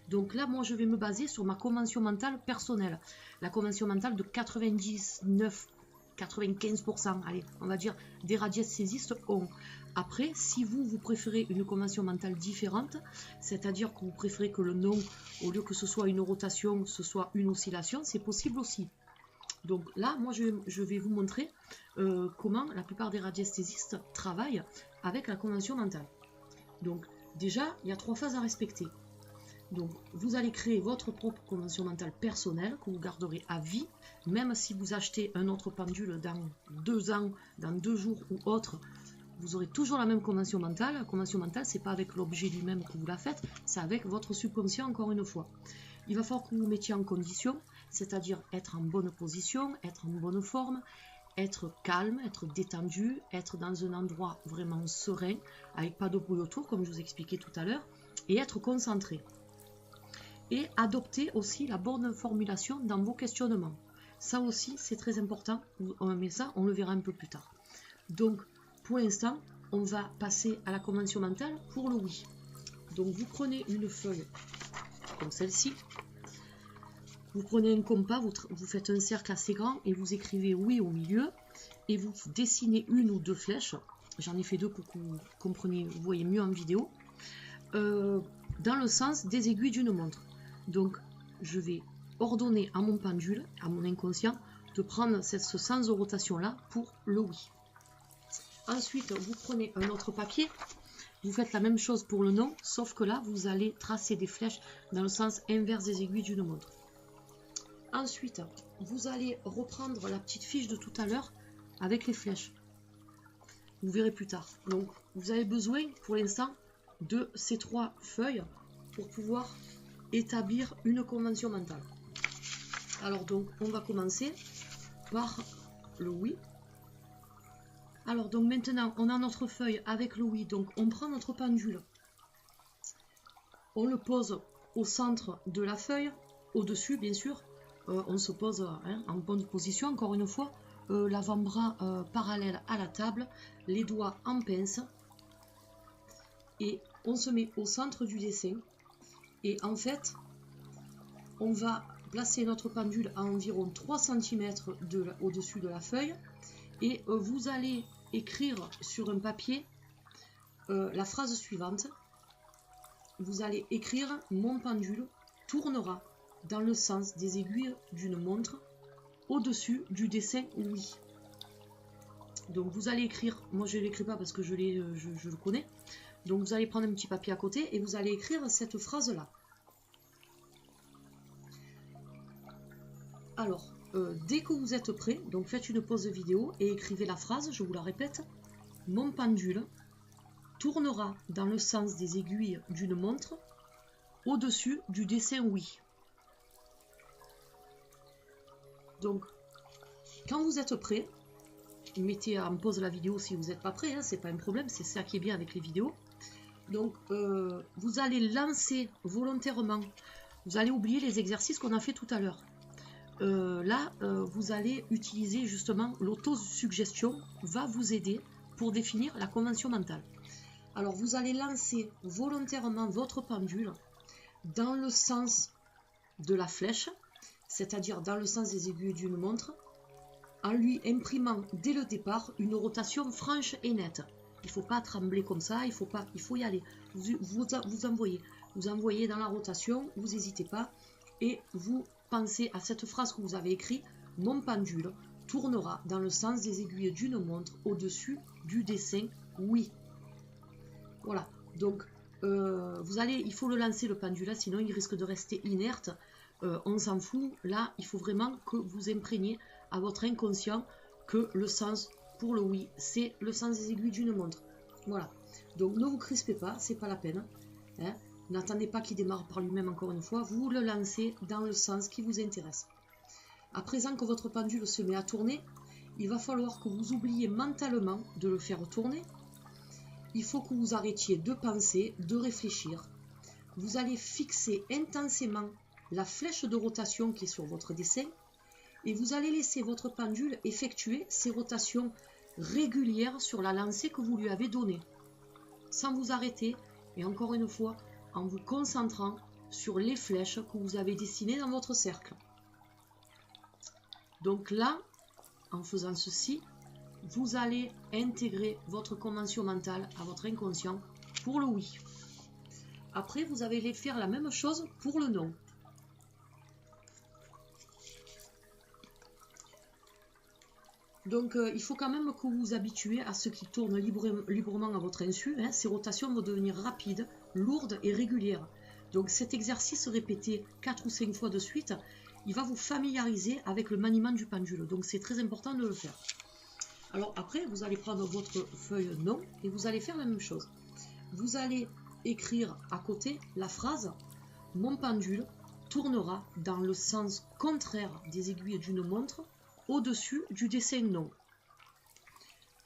Donc là, moi, je vais me baser sur ma convention mentale personnelle. La convention mentale de 95%, allez, on va dire, des radiesthésistes ont. Après, si vous préférez une convention mentale différente, c'est-à-dire que vous préférez que le non, au lieu que ce soit une rotation, ce soit une oscillation, c'est possible aussi. Donc là, moi, je vais vous montrer comment la plupart des radiesthésistes travaillent avec la convention mentale. Donc déjà, il y a 3 phases à respecter. Donc, vous allez créer votre propre convention mentale personnelle que vous garderez à vie, même si vous achetez un autre pendule dans 2 ans, dans 2 jours ou autre, vous aurez toujours la même convention mentale. La convention mentale, c'est pas avec l'objet lui-même que vous la faites, c'est avec votre subconscient encore une fois. Il va falloir que vous vous mettiez en condition, c'est-à-dire être en bonne position, être en bonne forme, être calme, être détendu, être dans un endroit vraiment serein, avec pas de bruit autour, comme je vous expliquais tout à l'heure, et être concentré. Et adopter aussi la bonne formulation dans vos questionnements. Ça aussi, c'est très important, mais ça, on le verra un peu plus tard. Donc, pour l'instant, on va passer à la convention mentale pour le oui. Donc, vous prenez une feuille comme celle-ci. Vous prenez un compas, vous faites un cercle assez grand et vous écrivez oui au milieu. Et vous dessinez 1 ou 2 flèches. J'en ai fait 2 pour que vous compreniez, vous voyez mieux en vidéo. Dans le sens des aiguilles d'une montre. Donc, je vais ordonner à mon pendule, à mon inconscient, de prendre ce sens de rotation-là pour le oui. Ensuite, vous prenez un autre papier, vous faites la même chose pour le non, sauf que là, vous allez tracer des flèches dans le sens inverse des aiguilles d'une montre. Ensuite, vous allez reprendre la petite fiche de tout à l'heure avec les flèches. Vous verrez plus tard. Donc, vous avez besoin, pour l'instant, de ces 3 feuilles pour pouvoir établir une convention mentale. Alors donc, on va commencer par le oui. Alors donc maintenant, on a notre feuille avec le oui. Donc on prend notre pendule, on le pose au centre de la feuille, au-dessus bien sûr. On se pose en bonne position, encore une fois. L'avant-bras parallèle à la table, les doigts en pince. Et on se met au centre du dessin. Et en fait, on va placer notre pendule à environ 3 cm au-dessus de la feuille. Et vous allez écrire sur un papier la phrase suivante. Vous allez écrire « Mon pendule tournera dans le sens des aiguilles d'une montre au-dessus du dessin oui ». Donc vous allez écrire, moi je ne l'écris pas parce que je le connais. Donc vous allez prendre un petit papier à côté et vous allez écrire cette phrase-là. Alors, dès que vous êtes prêt, donc faites une pause vidéo et écrivez la phrase, je vous la répète. Mon pendule tournera dans le sens des aiguilles d'une montre au-dessus du dessin oui. Donc, quand vous êtes prêt, mettez en pause la vidéo si vous n'êtes pas prêt, hein, c'est pas un problème, c'est ça qui est bien avec les vidéos. Donc, vous allez lancer volontairement, vous allez oublier les exercices qu'on a fait tout à l'heure. Là, vous allez utiliser justement l'autosuggestion, va vous aider pour définir la convention mentale. Alors, vous allez lancer volontairement votre pendule dans le sens de la flèche, c'est-à-dire dans le sens des aiguilles d'une montre, en lui imprimant dès le départ une rotation franche et nette. Il ne faut pas trembler comme ça, il faut y aller. Vous envoyez dans la rotation, vous n'hésitez pas, et vous pensez à cette phrase que vous avez écrite, « Mon pendule tournera dans le sens des aiguilles d'une montre au-dessus du dessin oui ». Voilà, donc il faut le lancer le pendule, sinon il risque de rester inerte. On s'en fout, là il faut vraiment que vous imprégniez à votre inconscient que le sens pour le oui, c'est le sens des aiguilles d'une montre. Voilà, donc ne vous crispez pas, c'est pas la peine. Hein. N'attendez pas qu'il démarre par lui-même encore une fois, vous le lancez dans le sens qui vous intéresse. À présent que votre pendule se met à tourner, il va falloir que vous oubliez mentalement de le faire tourner. Il faut que vous arrêtiez de penser, de réfléchir. Vous allez fixer intensément la flèche de rotation qui est sur votre dessin et vous allez laisser votre pendule effectuer ses rotations régulières sur la lancée que vous lui avez donnée, sans vous arrêter et encore une fois en vous concentrant sur les flèches que vous avez dessinées dans votre cercle. Donc là, en faisant ceci, vous allez intégrer votre convention mentale à votre inconscient pour le oui. Après, vous allez faire la même chose pour le non. Donc, il faut quand même que vous vous habituez à ce qui tourne librement à votre insu. Hein. Ces rotations vont devenir rapides, lourdes et régulières. Donc, cet exercice répété 4 ou 5 fois de suite, il va vous familiariser avec le maniement du pendule. Donc, c'est très important de le faire. Alors après, vous allez prendre votre feuille non et vous allez faire la même chose. Vous allez écrire à côté la phrase « Mon pendule tournera dans le sens contraire des aiguilles d'une montre au-dessus du dessin non ».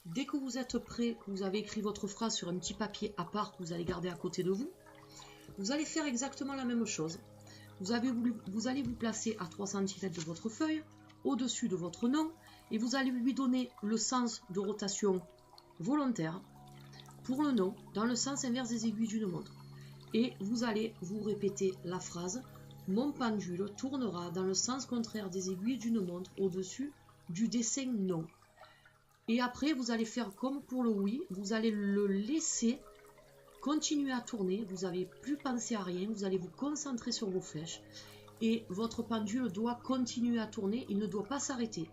Dès que vous êtes prêt, que vous avez écrit votre phrase sur un petit papier à part que vous allez garder à côté de vous, vous allez faire exactement la même chose. Vous allez vous placer à 3 cm de votre feuille, au-dessus de votre nom, et vous allez lui donner le sens de rotation volontaire pour le nom dans le sens inverse des aiguilles d'une montre. Et vous allez vous répéter la phrase « Mon pendule tournera dans le sens contraire des aiguilles d'une montre au-dessus du dessin non ». Et après, vous allez faire comme pour le oui, vous allez le laisser continuer à tourner, vous n'avez plus pensé à rien, vous allez vous concentrer sur vos flèches et votre pendule doit continuer à tourner, il ne doit pas s'arrêter.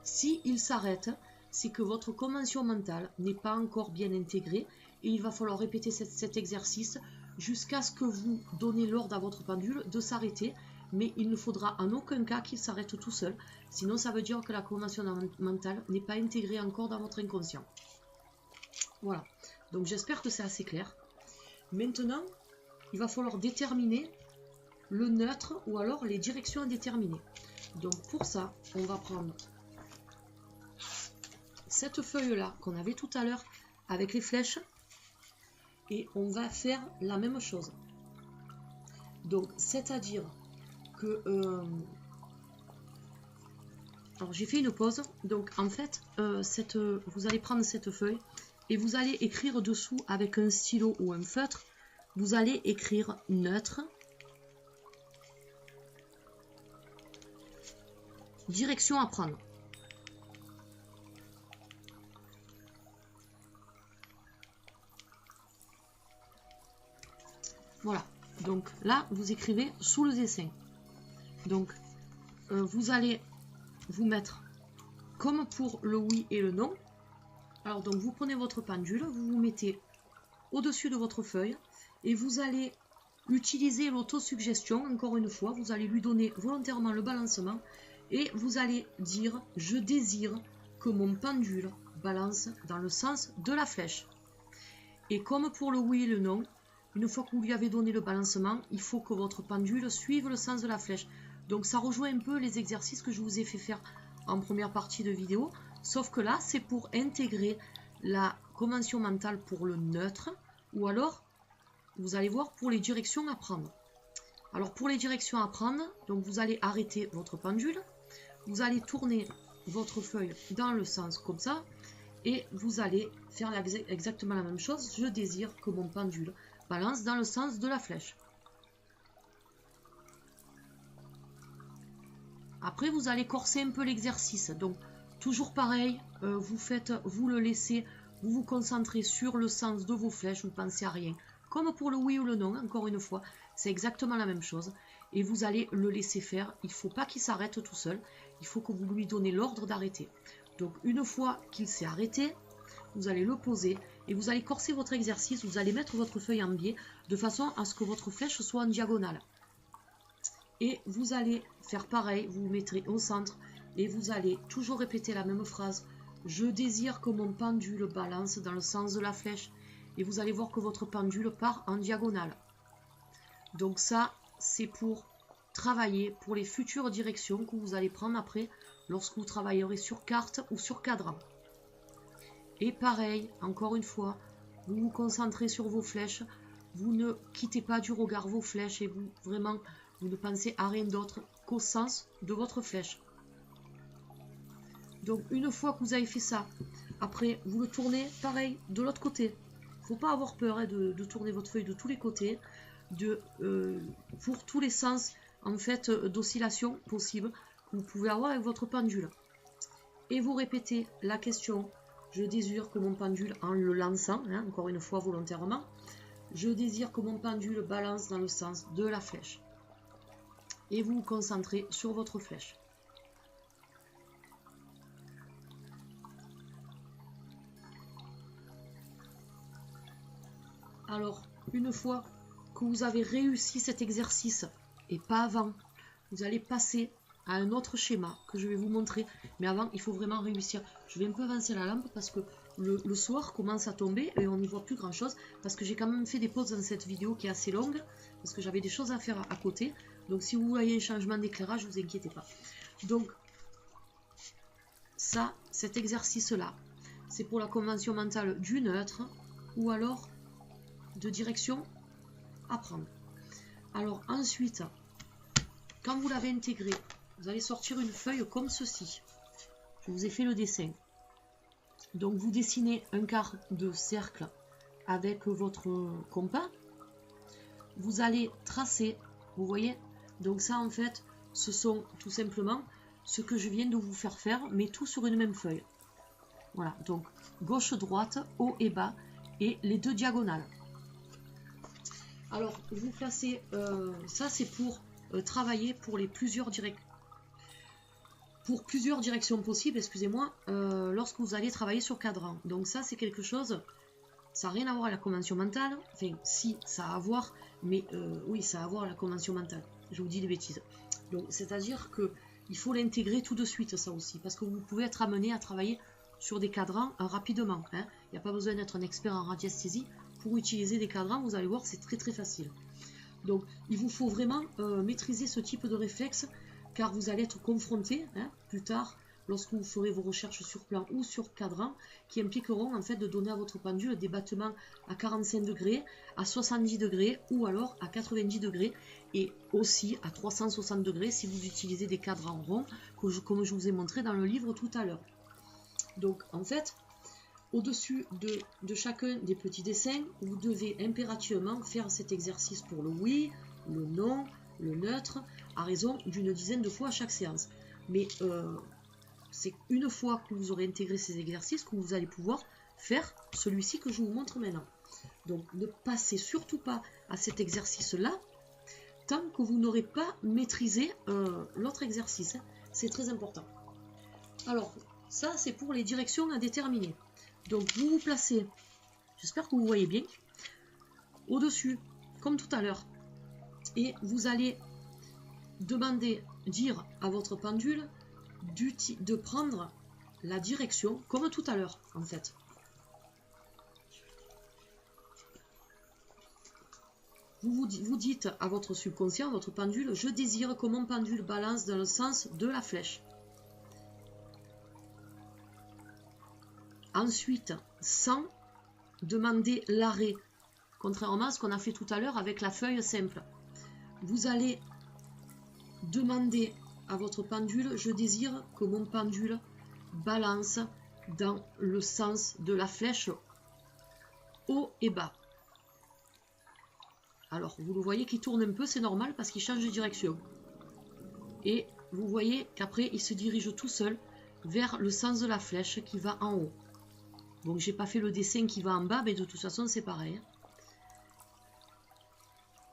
Si il s'arrête, c'est que votre convention mentale n'est pas encore bien intégrée et il va falloir répéter cet exercice jusqu'à ce que vous donnez l'ordre à votre pendule de s'arrêter, mais il ne faudra en aucun cas qu'il s'arrête tout seul, sinon ça veut dire que la convention mentale n'est pas intégrée encore dans votre inconscient. Voilà, donc j'espère que c'est assez clair. Maintenant, il va falloir déterminer le neutre ou alors les directions à déterminer. Donc pour ça, on va prendre cette feuille là qu'on avait tout à l'heure avec les flèches et on va faire la même chose. Donc c'est à dire que alors j'ai fait une pause, donc en fait vous allez prendre cette feuille et vous allez écrire dessous avec un stylo ou un feutre, vous allez écrire neutre, direction à prendre. Voilà, donc là vous écrivez sous le dessin. Donc vous allez vous mettre comme pour le oui et le non. Alors donc vous prenez votre pendule, vous vous mettez au-dessus de votre feuille et vous allez utiliser l'autosuggestion, encore une fois, vous allez lui donner volontairement le balancement et vous allez dire « Je désire que mon pendule balance dans le sens de la flèche ». Et comme pour le oui et le non, une fois que vous lui avez donné le balancement, il faut que votre pendule suive le sens de la flèche. Donc ça rejoint un peu les exercices que je vous ai fait faire en première partie de vidéo, sauf que là c'est pour intégrer la convention mentale pour le neutre, ou alors vous allez voir pour les directions à prendre. Alors pour les directions à prendre, donc vous allez arrêter votre pendule, vous allez tourner votre feuille dans le sens comme ça, et vous allez faire exactement la même chose. Je désire que mon pendule balance dans le sens de la flèche. Après, vous allez corser un peu l'exercice. Donc, toujours pareil, vous le laissez, vous vous concentrez sur le sens de vos flèches, vous ne pensez à rien. Comme pour le oui ou le non, encore une fois, c'est exactement la même chose. Et vous allez le laisser faire. Il ne faut pas qu'il s'arrête tout seul. Il faut que vous lui donnez l'ordre d'arrêter. Donc, une fois qu'il s'est arrêté, vous allez le poser et vous allez corser votre exercice. Vous allez mettre votre feuille en biais de façon à ce que votre flèche soit en diagonale. Et vous allez faire pareil, vous vous mettrez au centre et vous allez toujours répéter la même phrase. Je désire que mon pendule balance dans le sens de la flèche. Et vous allez voir que votre pendule part en diagonale. Donc ça, c'est pour travailler pour les futures directions que vous allez prendre après lorsque vous travaillerez sur carte ou sur cadran. Et pareil, encore une fois, vous vous concentrez sur vos flèches. Vous ne quittez pas du regard vos flèches et vous ne pensez à rien d'autre qu'au sens de votre flèche. Donc une fois que vous avez fait ça, après vous le tournez pareil de l'autre côté. Il ne faut pas avoir peur de tourner votre feuille de tous les côtés, pour tous les sens en fait d'oscillation possible que vous pouvez avoir avec votre pendule. Et vous répétez la question. Je désire que mon pendule, en le lançant, encore une fois volontairement, je désire que mon pendule balance dans le sens de la flèche. Et vous vous concentrez sur votre flèche. Alors, une fois que vous avez réussi cet exercice, et pas avant, vous allez passer à un autre schéma que je vais vous montrer. Mais avant, il faut vraiment réussir. Je vais un peu avancer la lampe parce que le soir commence à tomber et on n'y voit plus grand chose. Parce que j'ai quand même fait des pauses dans cette vidéo qui est assez longue. Parce que j'avais des choses à faire à côté. Donc si vous voyez un changement d'éclairage, ne vous inquiétez pas. Donc, ça, cet exercice-là, c'est pour la convention mentale du neutre ou alors de direction à prendre. Alors ensuite, quand vous l'avez intégré, vous allez sortir une feuille comme ceci. Je vous ai fait le dessin. Donc vous dessinez un quart de cercle avec votre compas. Vous allez tracer, vous voyez. Donc ça en fait, ce sont tout simplement ce que je viens de vous faire faire, mais tout sur une même feuille. Voilà, donc gauche-droite, haut et bas, et les deux diagonales. Alors vous placez, ça c'est pour travailler pour les plusieurs directions possibles, excusez-moi, lorsque vous allez travailler sur cadran. Donc ça c'est quelque chose, ça n'a rien à voir avec la convention mentale, enfin si, ça a à voir, mais oui, ça a à voir avec la convention mentale, je vous dis des bêtises. Donc c'est-à-dire que il faut l'intégrer tout de suite, ça aussi, parce que vous pouvez être amené à travailler sur des cadrans rapidement. Il n'y a pas besoin d'être un expert en radiesthésie pour utiliser des cadrans, vous allez voir, c'est très très facile. Donc il vous faut vraiment maîtriser ce type de réflexe car vous allez être confronté plus tard, lorsque vous ferez vos recherches sur plan ou sur cadran, qui impliqueront en fait de donner à votre pendule des battements à 45 degrés, à 70 degrés ou alors à 90 degrés et aussi à 360 degrés si vous utilisez des cadrans ronds, comme je vous ai montré dans le livre tout à l'heure. Donc en fait, au-dessus de chacun des petits dessins, vous devez impérativement faire cet exercice pour le oui, le non, le neutre, à raison d'une dizaine de fois à chaque séance. Mais c'est une fois que vous aurez intégré ces exercices que vous allez pouvoir faire celui-ci que je vous montre maintenant. Donc ne passez surtout pas à cet exercice-là tant que vous n'aurez pas maîtrisé l'autre exercice. C'est très important. Alors, ça c'est pour les directions à déterminer. Donc vous vous placez, j'espère que vous voyez bien, au-dessus, comme tout à l'heure. Et vous allez dire à votre pendule de prendre la direction comme tout à l'heure en fait. Vous dites à votre subconscient, votre pendule, je désire que mon pendule balance dans le sens de la flèche. Ensuite, sans demander l'arrêt, contrairement à ce qu'on a fait tout à l'heure avec la feuille simple. Vous allez demander à votre pendule, je désire que mon pendule balance dans le sens de la flèche haut et bas. Alors, vous le voyez qu'il tourne un peu, c'est normal parce qu'il change de direction. Et vous voyez qu'après, il se dirige tout seul vers le sens de la flèche qui va en haut. Donc, j'ai pas fait le dessin qui va en bas, mais de toute façon, c'est pareil.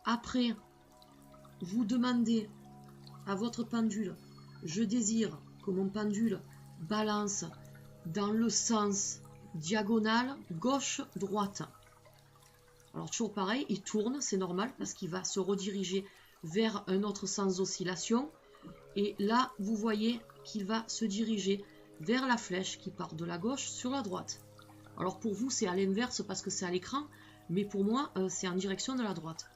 Après, vous demandez à votre pendule, je désire que mon pendule balance dans le sens diagonal gauche-droite. Alors toujours pareil, il tourne, c'est normal parce qu'il va se rediriger vers un autre sens d'oscillation. Et là, vous voyez qu'il va se diriger vers la flèche qui part de la gauche sur la droite. Alors pour vous, c'est à l'inverse parce que c'est à l'écran, mais pour moi, c'est en direction de la droite.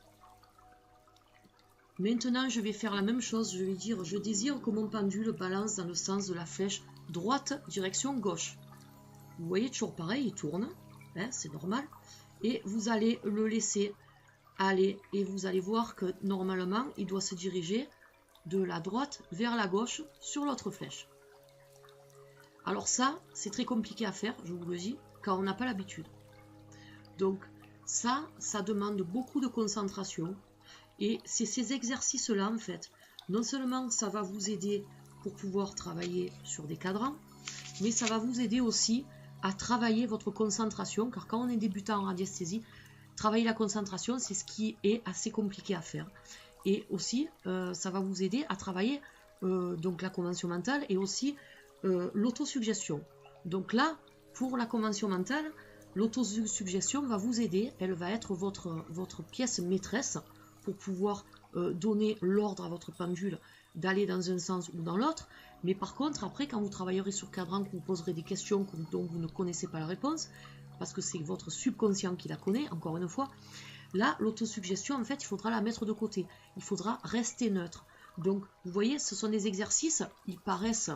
Maintenant, je vais faire la même chose. Je vais dire, je désire que mon pendule balance dans le sens de la flèche droite, direction gauche. Vous voyez, toujours pareil, il tourne. Hein, c'est normal. Et vous allez le laisser aller. Et vous allez voir que normalement, il doit se diriger de la droite vers la gauche sur l'autre flèche. Alors ça, c'est très compliqué à faire, je vous le dis, quand on n'a pas l'habitude. Donc ça demande beaucoup de concentration. Et c'est ces exercices-là, en fait, non seulement ça va vous aider pour pouvoir travailler sur des cadrans, mais ça va vous aider aussi à travailler votre concentration, car quand on est débutant en radiesthésie, travailler la concentration, c'est ce qui est assez compliqué à faire. Et aussi, ça va vous aider à travailler donc la convention mentale et aussi l'autosuggestion. Donc là, pour la convention mentale, l'autosuggestion va vous aider, elle va être votre pièce maîtresse pour pouvoir donner l'ordre à votre pendule d'aller dans un sens ou dans l'autre. Mais par contre, après, quand vous travaillerez sur cadran, que vous poserez des questions dont vous ne connaissez pas la réponse, parce que c'est votre subconscient qui la connaît, encore une fois, là, l'autosuggestion, en fait, il faudra la mettre de côté. Il faudra rester neutre. Donc, vous voyez, ce sont des exercices, ils paraissent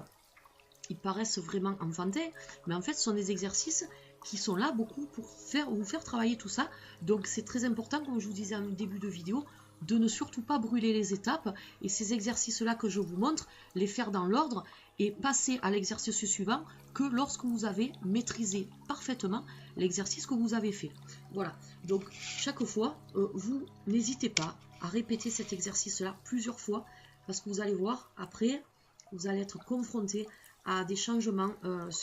vraiment enfantins, mais en fait, ce sont des exercices qui sont là beaucoup pour vous faire travailler tout ça. Donc, c'est très important, comme je vous disais en début de vidéo, de ne surtout pas brûler les étapes. Et ces exercices-là que je vous montre, les faire dans l'ordre et passer à l'exercice suivant que lorsque vous avez maîtrisé parfaitement l'exercice que vous avez fait. Voilà. Donc, chaque fois, vous n'hésitez pas à répéter cet exercice-là plusieurs fois parce que vous allez voir, après, vous allez être confronté à des changements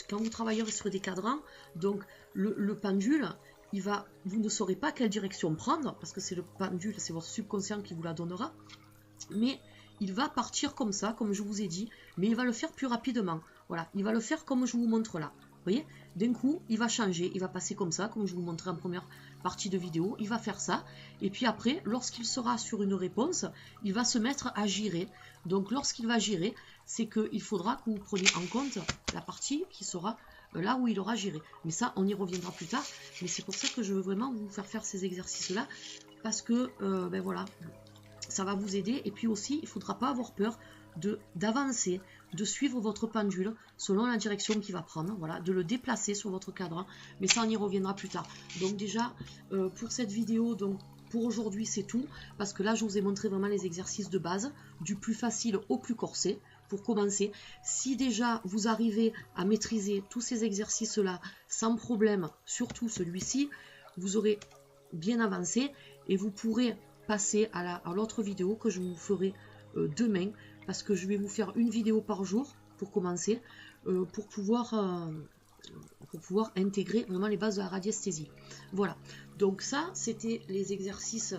quand vous travaillerez sur des cadrans. Donc le pendule, vous ne saurez pas quelle direction prendre parce que c'est le pendule, c'est votre subconscient qui vous la donnera, mais il va partir comme ça, comme je vous ai dit, mais il va le faire plus rapidement. Voilà, il va le faire comme je vous montre là. Vous voyez, d'un coup, il va changer, il va passer comme ça, comme je vous montrais en première partie de vidéo, il va faire ça, et puis après, lorsqu'il sera sur une réponse, il va se mettre à girer. Donc lorsqu'il va girer, c'est qu'il faudra que vous preniez en compte la partie qui sera là où il aura giré. Mais ça, on y reviendra plus tard, mais c'est pour ça que je veux vraiment vous faire ces exercices-là, parce que, ben voilà, ça va vous aider, et puis aussi, il ne faudra pas avoir peur d'avancer, de suivre votre pendule selon la direction qu'il va prendre, voilà, de le déplacer sur votre cadran, mais ça on y reviendra plus tard. Donc déjà, pour cette vidéo, donc pour aujourd'hui c'est tout, parce que là je vous ai montré vraiment les exercices de base, du plus facile au plus corsé, pour commencer. Si déjà vous arrivez à maîtriser tous ces exercices là sans problème, surtout celui-ci, vous aurez bien avancé et vous pourrez passer à l'autre vidéo que je vous ferai demain, parce que je vais vous faire une vidéo par jour pour commencer, pour pouvoir intégrer vraiment les bases de la radiesthésie. Voilà, donc ça c'était les exercices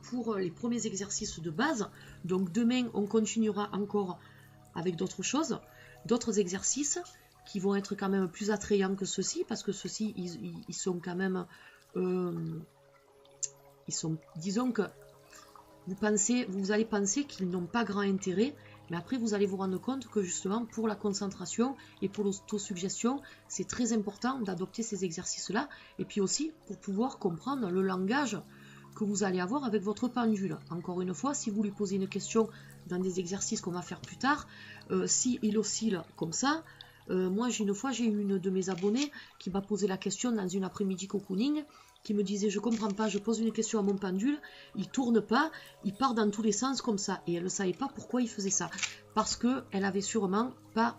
pour les premiers exercices de base. Donc demain on continuera encore avec d'autres choses, d'autres exercices qui vont être quand même plus attrayants que ceux-ci, parce que ceux-ci ils sont quand même disons que vous allez penser qu'ils n'ont pas grand intérêt, mais après vous allez vous rendre compte que justement pour la concentration et pour l'autosuggestion, c'est très important d'adopter ces exercices-là, et puis aussi pour pouvoir comprendre le langage que vous allez avoir avec votre pendule. Encore une fois, si vous lui posez une question dans des exercices qu'on va faire plus tard, si il oscille comme ça, moi une fois j'ai eu une de mes abonnées qui m'a posé la question dans une après-midi cocooning, qui me disait je comprends pas, je pose une question à mon pendule, il tourne pas, il part dans tous les sens comme ça, et elle ne savait pas pourquoi il faisait ça, parce qu'elle avait sûrement pas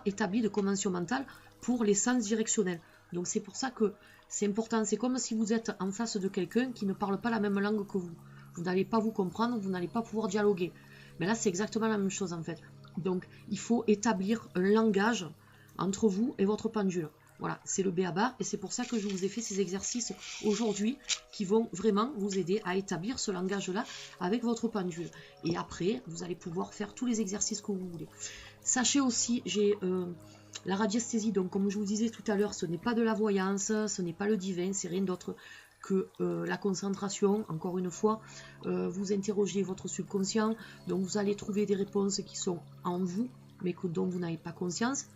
établi de convention mentale pour les sens directionnels. Donc c'est pour ça que c'est important, c'est comme si vous êtes en face de quelqu'un qui ne parle pas la même langue que vous. Vous n'allez pas vous comprendre, vous n'allez pas pouvoir dialoguer. Mais là c'est exactement la même chose en fait. Donc il faut établir un langage entre vous et votre pendule. Voilà, c'est le b.a.-ba, et c'est pour ça que je vous ai fait ces exercices aujourd'hui qui vont vraiment vous aider à établir ce langage-là avec votre pendule. Et après, vous allez pouvoir faire tous les exercices que vous voulez. Sachez aussi, j'ai la radiesthésie, donc comme je vous disais tout à l'heure, ce n'est pas de la voyance, ce n'est pas le divin, c'est rien d'autre que la concentration. Encore une fois, vous interrogez votre subconscient, donc vous allez trouver des réponses qui sont en vous, mais dont vous n'avez pas conscience.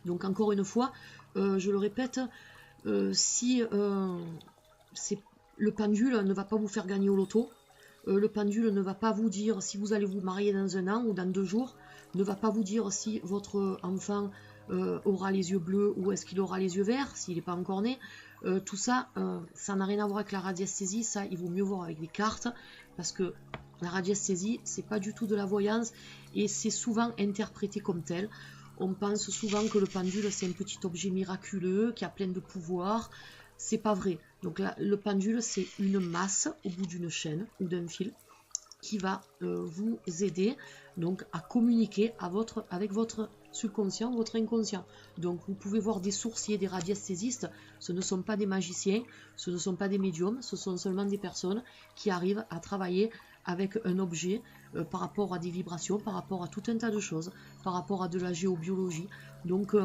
Donc encore une fois, je le répète, si le pendule ne va pas vous faire gagner au loto, le pendule ne va pas vous dire si vous allez vous marier dans 1 an ou dans 2 jours, ne va pas vous dire si votre enfant aura les yeux bleus ou est-ce qu'il aura les yeux verts, s'il n'est pas encore né. Tout ça, ça n'a rien à voir avec la radiesthésie, ça il vaut mieux voir avec les cartes, parce que la radiesthésie, c'est pas du tout de la voyance, et c'est souvent interprété comme tel. On pense souvent que le pendule c'est un petit objet miraculeux qui a plein de pouvoirs. C'est pas vrai. Donc là, le pendule c'est une masse au bout d'une chaîne ou d'un fil qui va vous aider donc à communiquer avec votre subconscient, votre inconscient. Donc vous pouvez voir des sourciers, des radiesthésistes, ce ne sont pas des magiciens, ce ne sont pas des médiums, ce sont seulement des personnes qui arrivent à travailler avec un objet par rapport à des vibrations, par rapport à tout un tas de choses, par rapport à de la géobiologie. Donc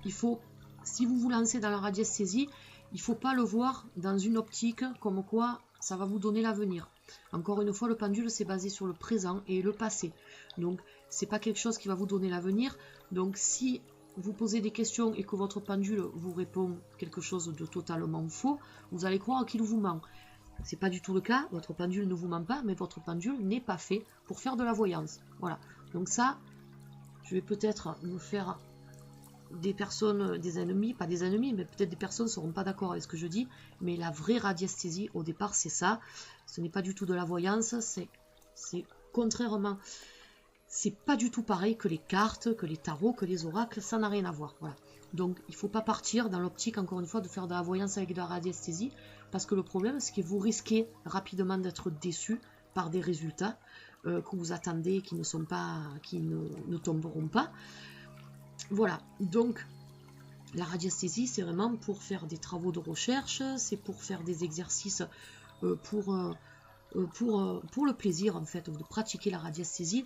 il faut, si vous vous lancez dans la radiesthésie, il ne faut pas le voir dans une optique comme quoi ça va vous donner l'avenir. Encore une fois, le pendule c'est basé sur le présent et le passé. Donc c'est pas quelque chose qui va vous donner l'avenir. Donc si vous posez des questions et que votre pendule vous répond quelque chose de totalement faux, vous allez croire qu'il vous ment. C'est pas du tout le cas, votre pendule ne vous ment pas, mais votre pendule n'est pas fait pour faire de la voyance. Voilà, donc ça, je vais peut-être me faire des personnes, des ennemis, pas des ennemis, mais peut-être des personnes ne seront pas d'accord avec ce que je dis, mais la vraie radiesthésie, au départ, c'est ça. Ce n'est pas du tout de la voyance, c'est contrairement, c'est pas du tout pareil que les cartes, que les tarots, que les oracles, ça n'a rien à voir. Voilà. Donc il ne faut pas partir dans l'optique, encore une fois, de faire de la voyance avec de la radiesthésie, parce que le problème, c'est que vous risquez rapidement d'être déçu par des résultats que vous attendez, qui ne tomberont pas. Voilà, donc la radiesthésie, c'est vraiment pour faire des travaux de recherche, c'est pour faire des exercices pour le plaisir, en fait, de pratiquer la radiesthésie.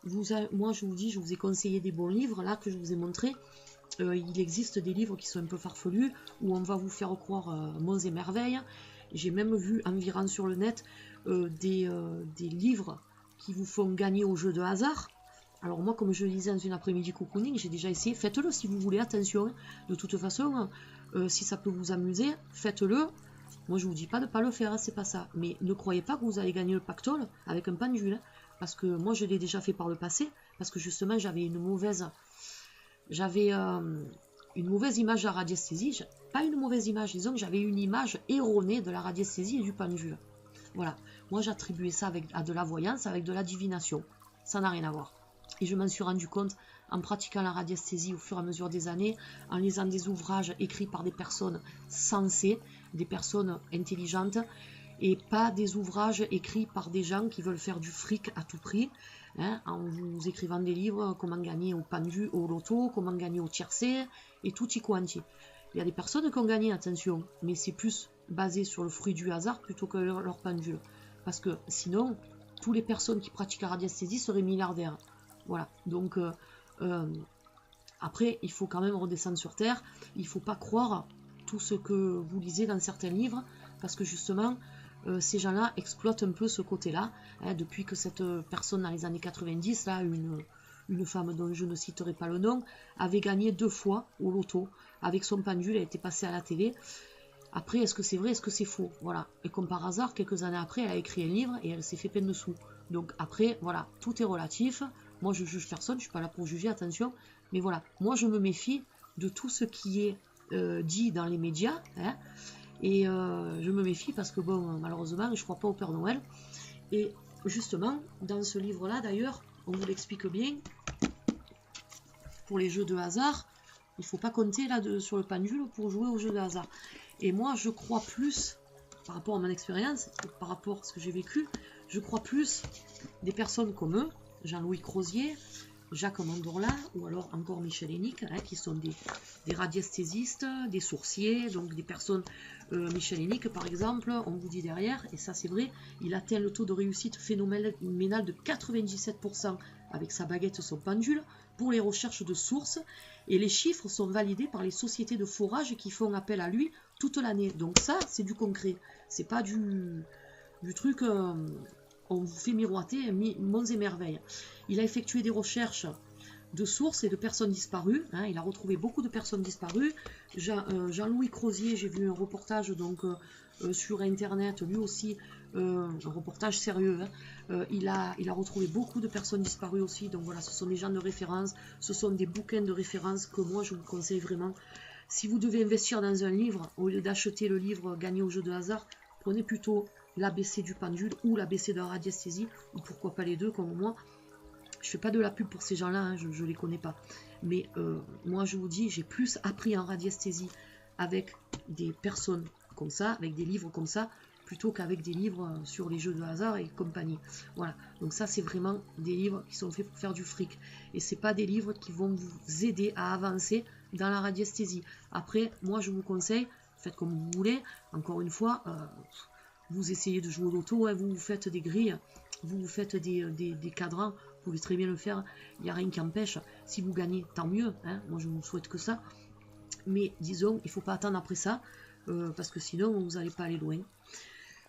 Moi, je vous dis, je vous ai conseillé des bons livres, là, que je vous ai montré. Il existe des livres qui sont un peu farfelus, où on va vous faire croire monts et merveilles. J'ai même vu environ sur le net des livres qui vous font gagner au jeu de hasard. Alors moi, comme je le disais dans une après-midi cocooning, j'ai déjà essayé. Faites-le si vous voulez, attention. De toute façon, si ça peut vous amuser, faites-le. Moi, je vous dis pas de ne pas le faire, c'est pas ça. Mais ne croyez pas que vous allez gagner le pactole avec un pendule. parce que moi je l'ai déjà fait par le passé, parce que justement j'avais une mauvaise image de la radiesthésie, pas une mauvaise image, disons que j'avais une image erronée de la radiesthésie et du pendule. Voilà, moi j'attribuais ça à de la voyance, avec de la divination, ça n'a rien à voir. Et je m'en suis rendu compte en pratiquant la radiesthésie au fur et à mesure des années, en lisant des ouvrages écrits par des personnes sensées, des personnes intelligentes, et pas des ouvrages écrits par des gens qui veulent faire du fric à tout prix, hein, en vous écrivant des livres, comment gagner au pendu, au loto, comment gagner au tiercé, et tout y quanti. Il y a des personnes qui ont gagné, attention, mais c'est plus basé sur le fruit du hasard plutôt que leur pendule. Parce que sinon, toutes les personnes qui pratiquent la radiesthésie seraient milliardaires. Voilà, donc après, il faut quand même redescendre sur terre. Il ne faut pas croire tout ce que vous lisez dans certains livres, parce que justement, ces gens-là exploitent un peu ce côté-là. Hein, depuis que cette personne, dans les années 90, là, une femme dont je ne citerai pas le nom, avait gagné 2 fois au loto. Avec son pendule, elle était passée à la télé. Après, est-ce que c'est vrai, est-ce que c'est faux? Voilà. Et comme par hasard, quelques années après, elle a écrit un livre et elle s'est fait plein de sous. Donc après, voilà, tout est relatif. Moi, je juge personne, je ne suis pas là pour juger, attention. Mais voilà, moi, je me méfie de tout ce qui est dit dans les médias. Hein, et je me méfie parce que, bon, malheureusement, je ne crois pas au Père Noël. Et justement, dans ce livre-là, d'ailleurs, on vous l'explique bien. Pour les jeux de hasard, il ne faut pas compter là sur le pendule pour jouer aux jeux de hasard. Et moi, je crois plus, par rapport à mon expérience, par rapport à ce que j'ai vécu, je crois plus des personnes comme eux, Jean-Louis Crozier, Jacques Mandorla, ou alors encore Michel Hennick, hein, qui sont des radiesthésistes, des sourciers, donc des personnes... Michel Hennick, par exemple, on vous dit derrière, et ça c'est vrai, il atteint le taux de réussite phénoménal de 97% avec sa baguette, son pendule, pour les recherches de sources, et les chiffres sont validés par les sociétés de forage qui font appel à lui toute l'année. Donc ça, c'est du concret, c'est pas du truc... on vous fait miroiter monts et merveilles. Il a effectué des recherches de sources et de personnes disparues. Hein, il a retrouvé beaucoup de personnes disparues. Jean-Louis Crozier, j'ai vu un reportage donc, sur Internet, lui aussi, un reportage sérieux. Hein, il a retrouvé beaucoup de personnes disparues aussi. Donc voilà, ce sont des gens de référence. Ce sont des bouquins de référence que moi, je vous conseille vraiment. Si vous devez investir dans un livre, au lieu d'acheter le livre Gagner au jeu de hasard, prenez plutôt l'ABC du pendule ou l'ABC de la radiesthésie, ou pourquoi pas les deux comme moi. Je fais pas de la pub pour ces gens-là, hein, je les connais pas. Mais moi je vous dis, j'ai plus appris en radiesthésie avec des personnes comme ça, avec des livres comme ça, plutôt qu'avec des livres sur les jeux de hasard et compagnie. Voilà, donc ça c'est vraiment des livres qui sont faits pour faire du fric. Et c'est pas des livres qui vont vous aider à avancer dans la radiesthésie. Après, moi je vous conseille, faites comme vous voulez, encore une fois... vous essayez de jouer au loto, hein, vous vous faites des grilles, vous vous faites des cadrans, vous pouvez très bien le faire, il n'y a rien qui empêche. Si vous gagnez, tant mieux, hein, moi je ne vous souhaite que ça. Mais disons, il ne faut pas attendre après ça, parce que sinon vous n'allez pas aller loin.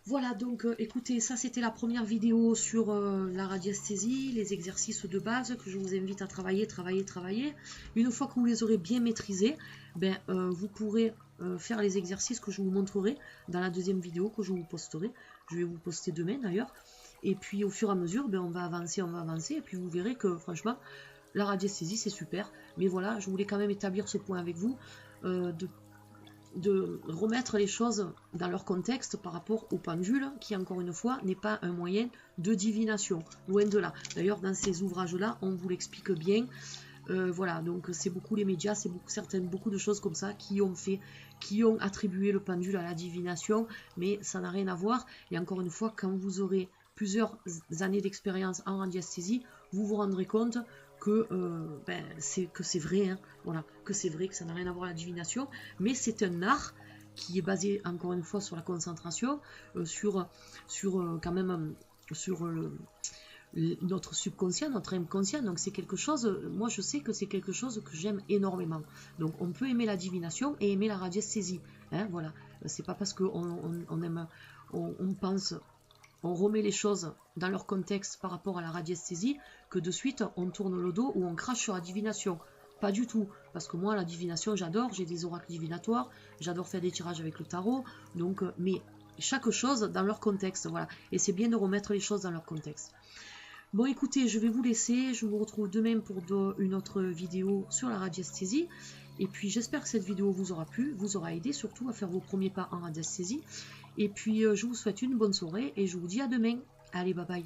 Voilà, donc écoutez, ça c'était la première vidéo sur la radiesthésie, les exercices de base que je vous invite à travailler. Une fois que vous les aurez bien maîtrisés, ben, vous pourrez faire les exercices que je vous montrerai dans la deuxième vidéo que je vous posterai. Je vais vous poster demain d'ailleurs. Et puis au fur et à mesure, ben, on va avancer, et puis vous verrez que franchement, la radiesthésie c'est super. Mais voilà, je voulais quand même établir ce point avec vous, de remettre les choses dans leur contexte par rapport au pendule, qui encore une fois n'est pas un moyen de divination, loin de là. D'ailleurs dans ces ouvrages-là, on vous l'explique bien. Voilà, donc c'est beaucoup les médias, c'est beaucoup de choses comme ça qui ont attribué le pendule à la divination, mais ça n'a rien à voir. Et encore une fois, quand vous aurez plusieurs années d'expérience en radiesthésie, vous vous rendrez compte que c'est vrai, hein, voilà, que c'est vrai, que ça n'a rien à voir avec la divination, mais c'est un art qui est basé encore une fois sur la concentration, sur notre subconscient, notre inconscient. Donc c'est quelque chose, moi je sais que c'est quelque chose que j'aime énormément. Donc on peut aimer la divination et aimer la radiesthésie, hein, voilà. C'est pas parce qu'on aime, on pense, on remet les choses dans leur contexte par rapport à la radiesthésie que de suite on tourne le dos ou on crache sur la divination. Pas du tout, parce que moi la divination j'adore, j'ai des oracles divinatoires, j'adore faire des tirages avec le tarot, donc mais chaque chose dans leur contexte, voilà. Et c'est bien de remettre les choses dans leur contexte. Bon, écoutez, je vais vous laisser. Je vous retrouve demain pour une autre vidéo sur la radiesthésie. Et puis, j'espère que cette vidéo vous aura plu, vous aura aidé surtout à faire vos premiers pas en radiesthésie. Et puis, je vous souhaite une bonne soirée et je vous dis à demain. Allez, bye bye.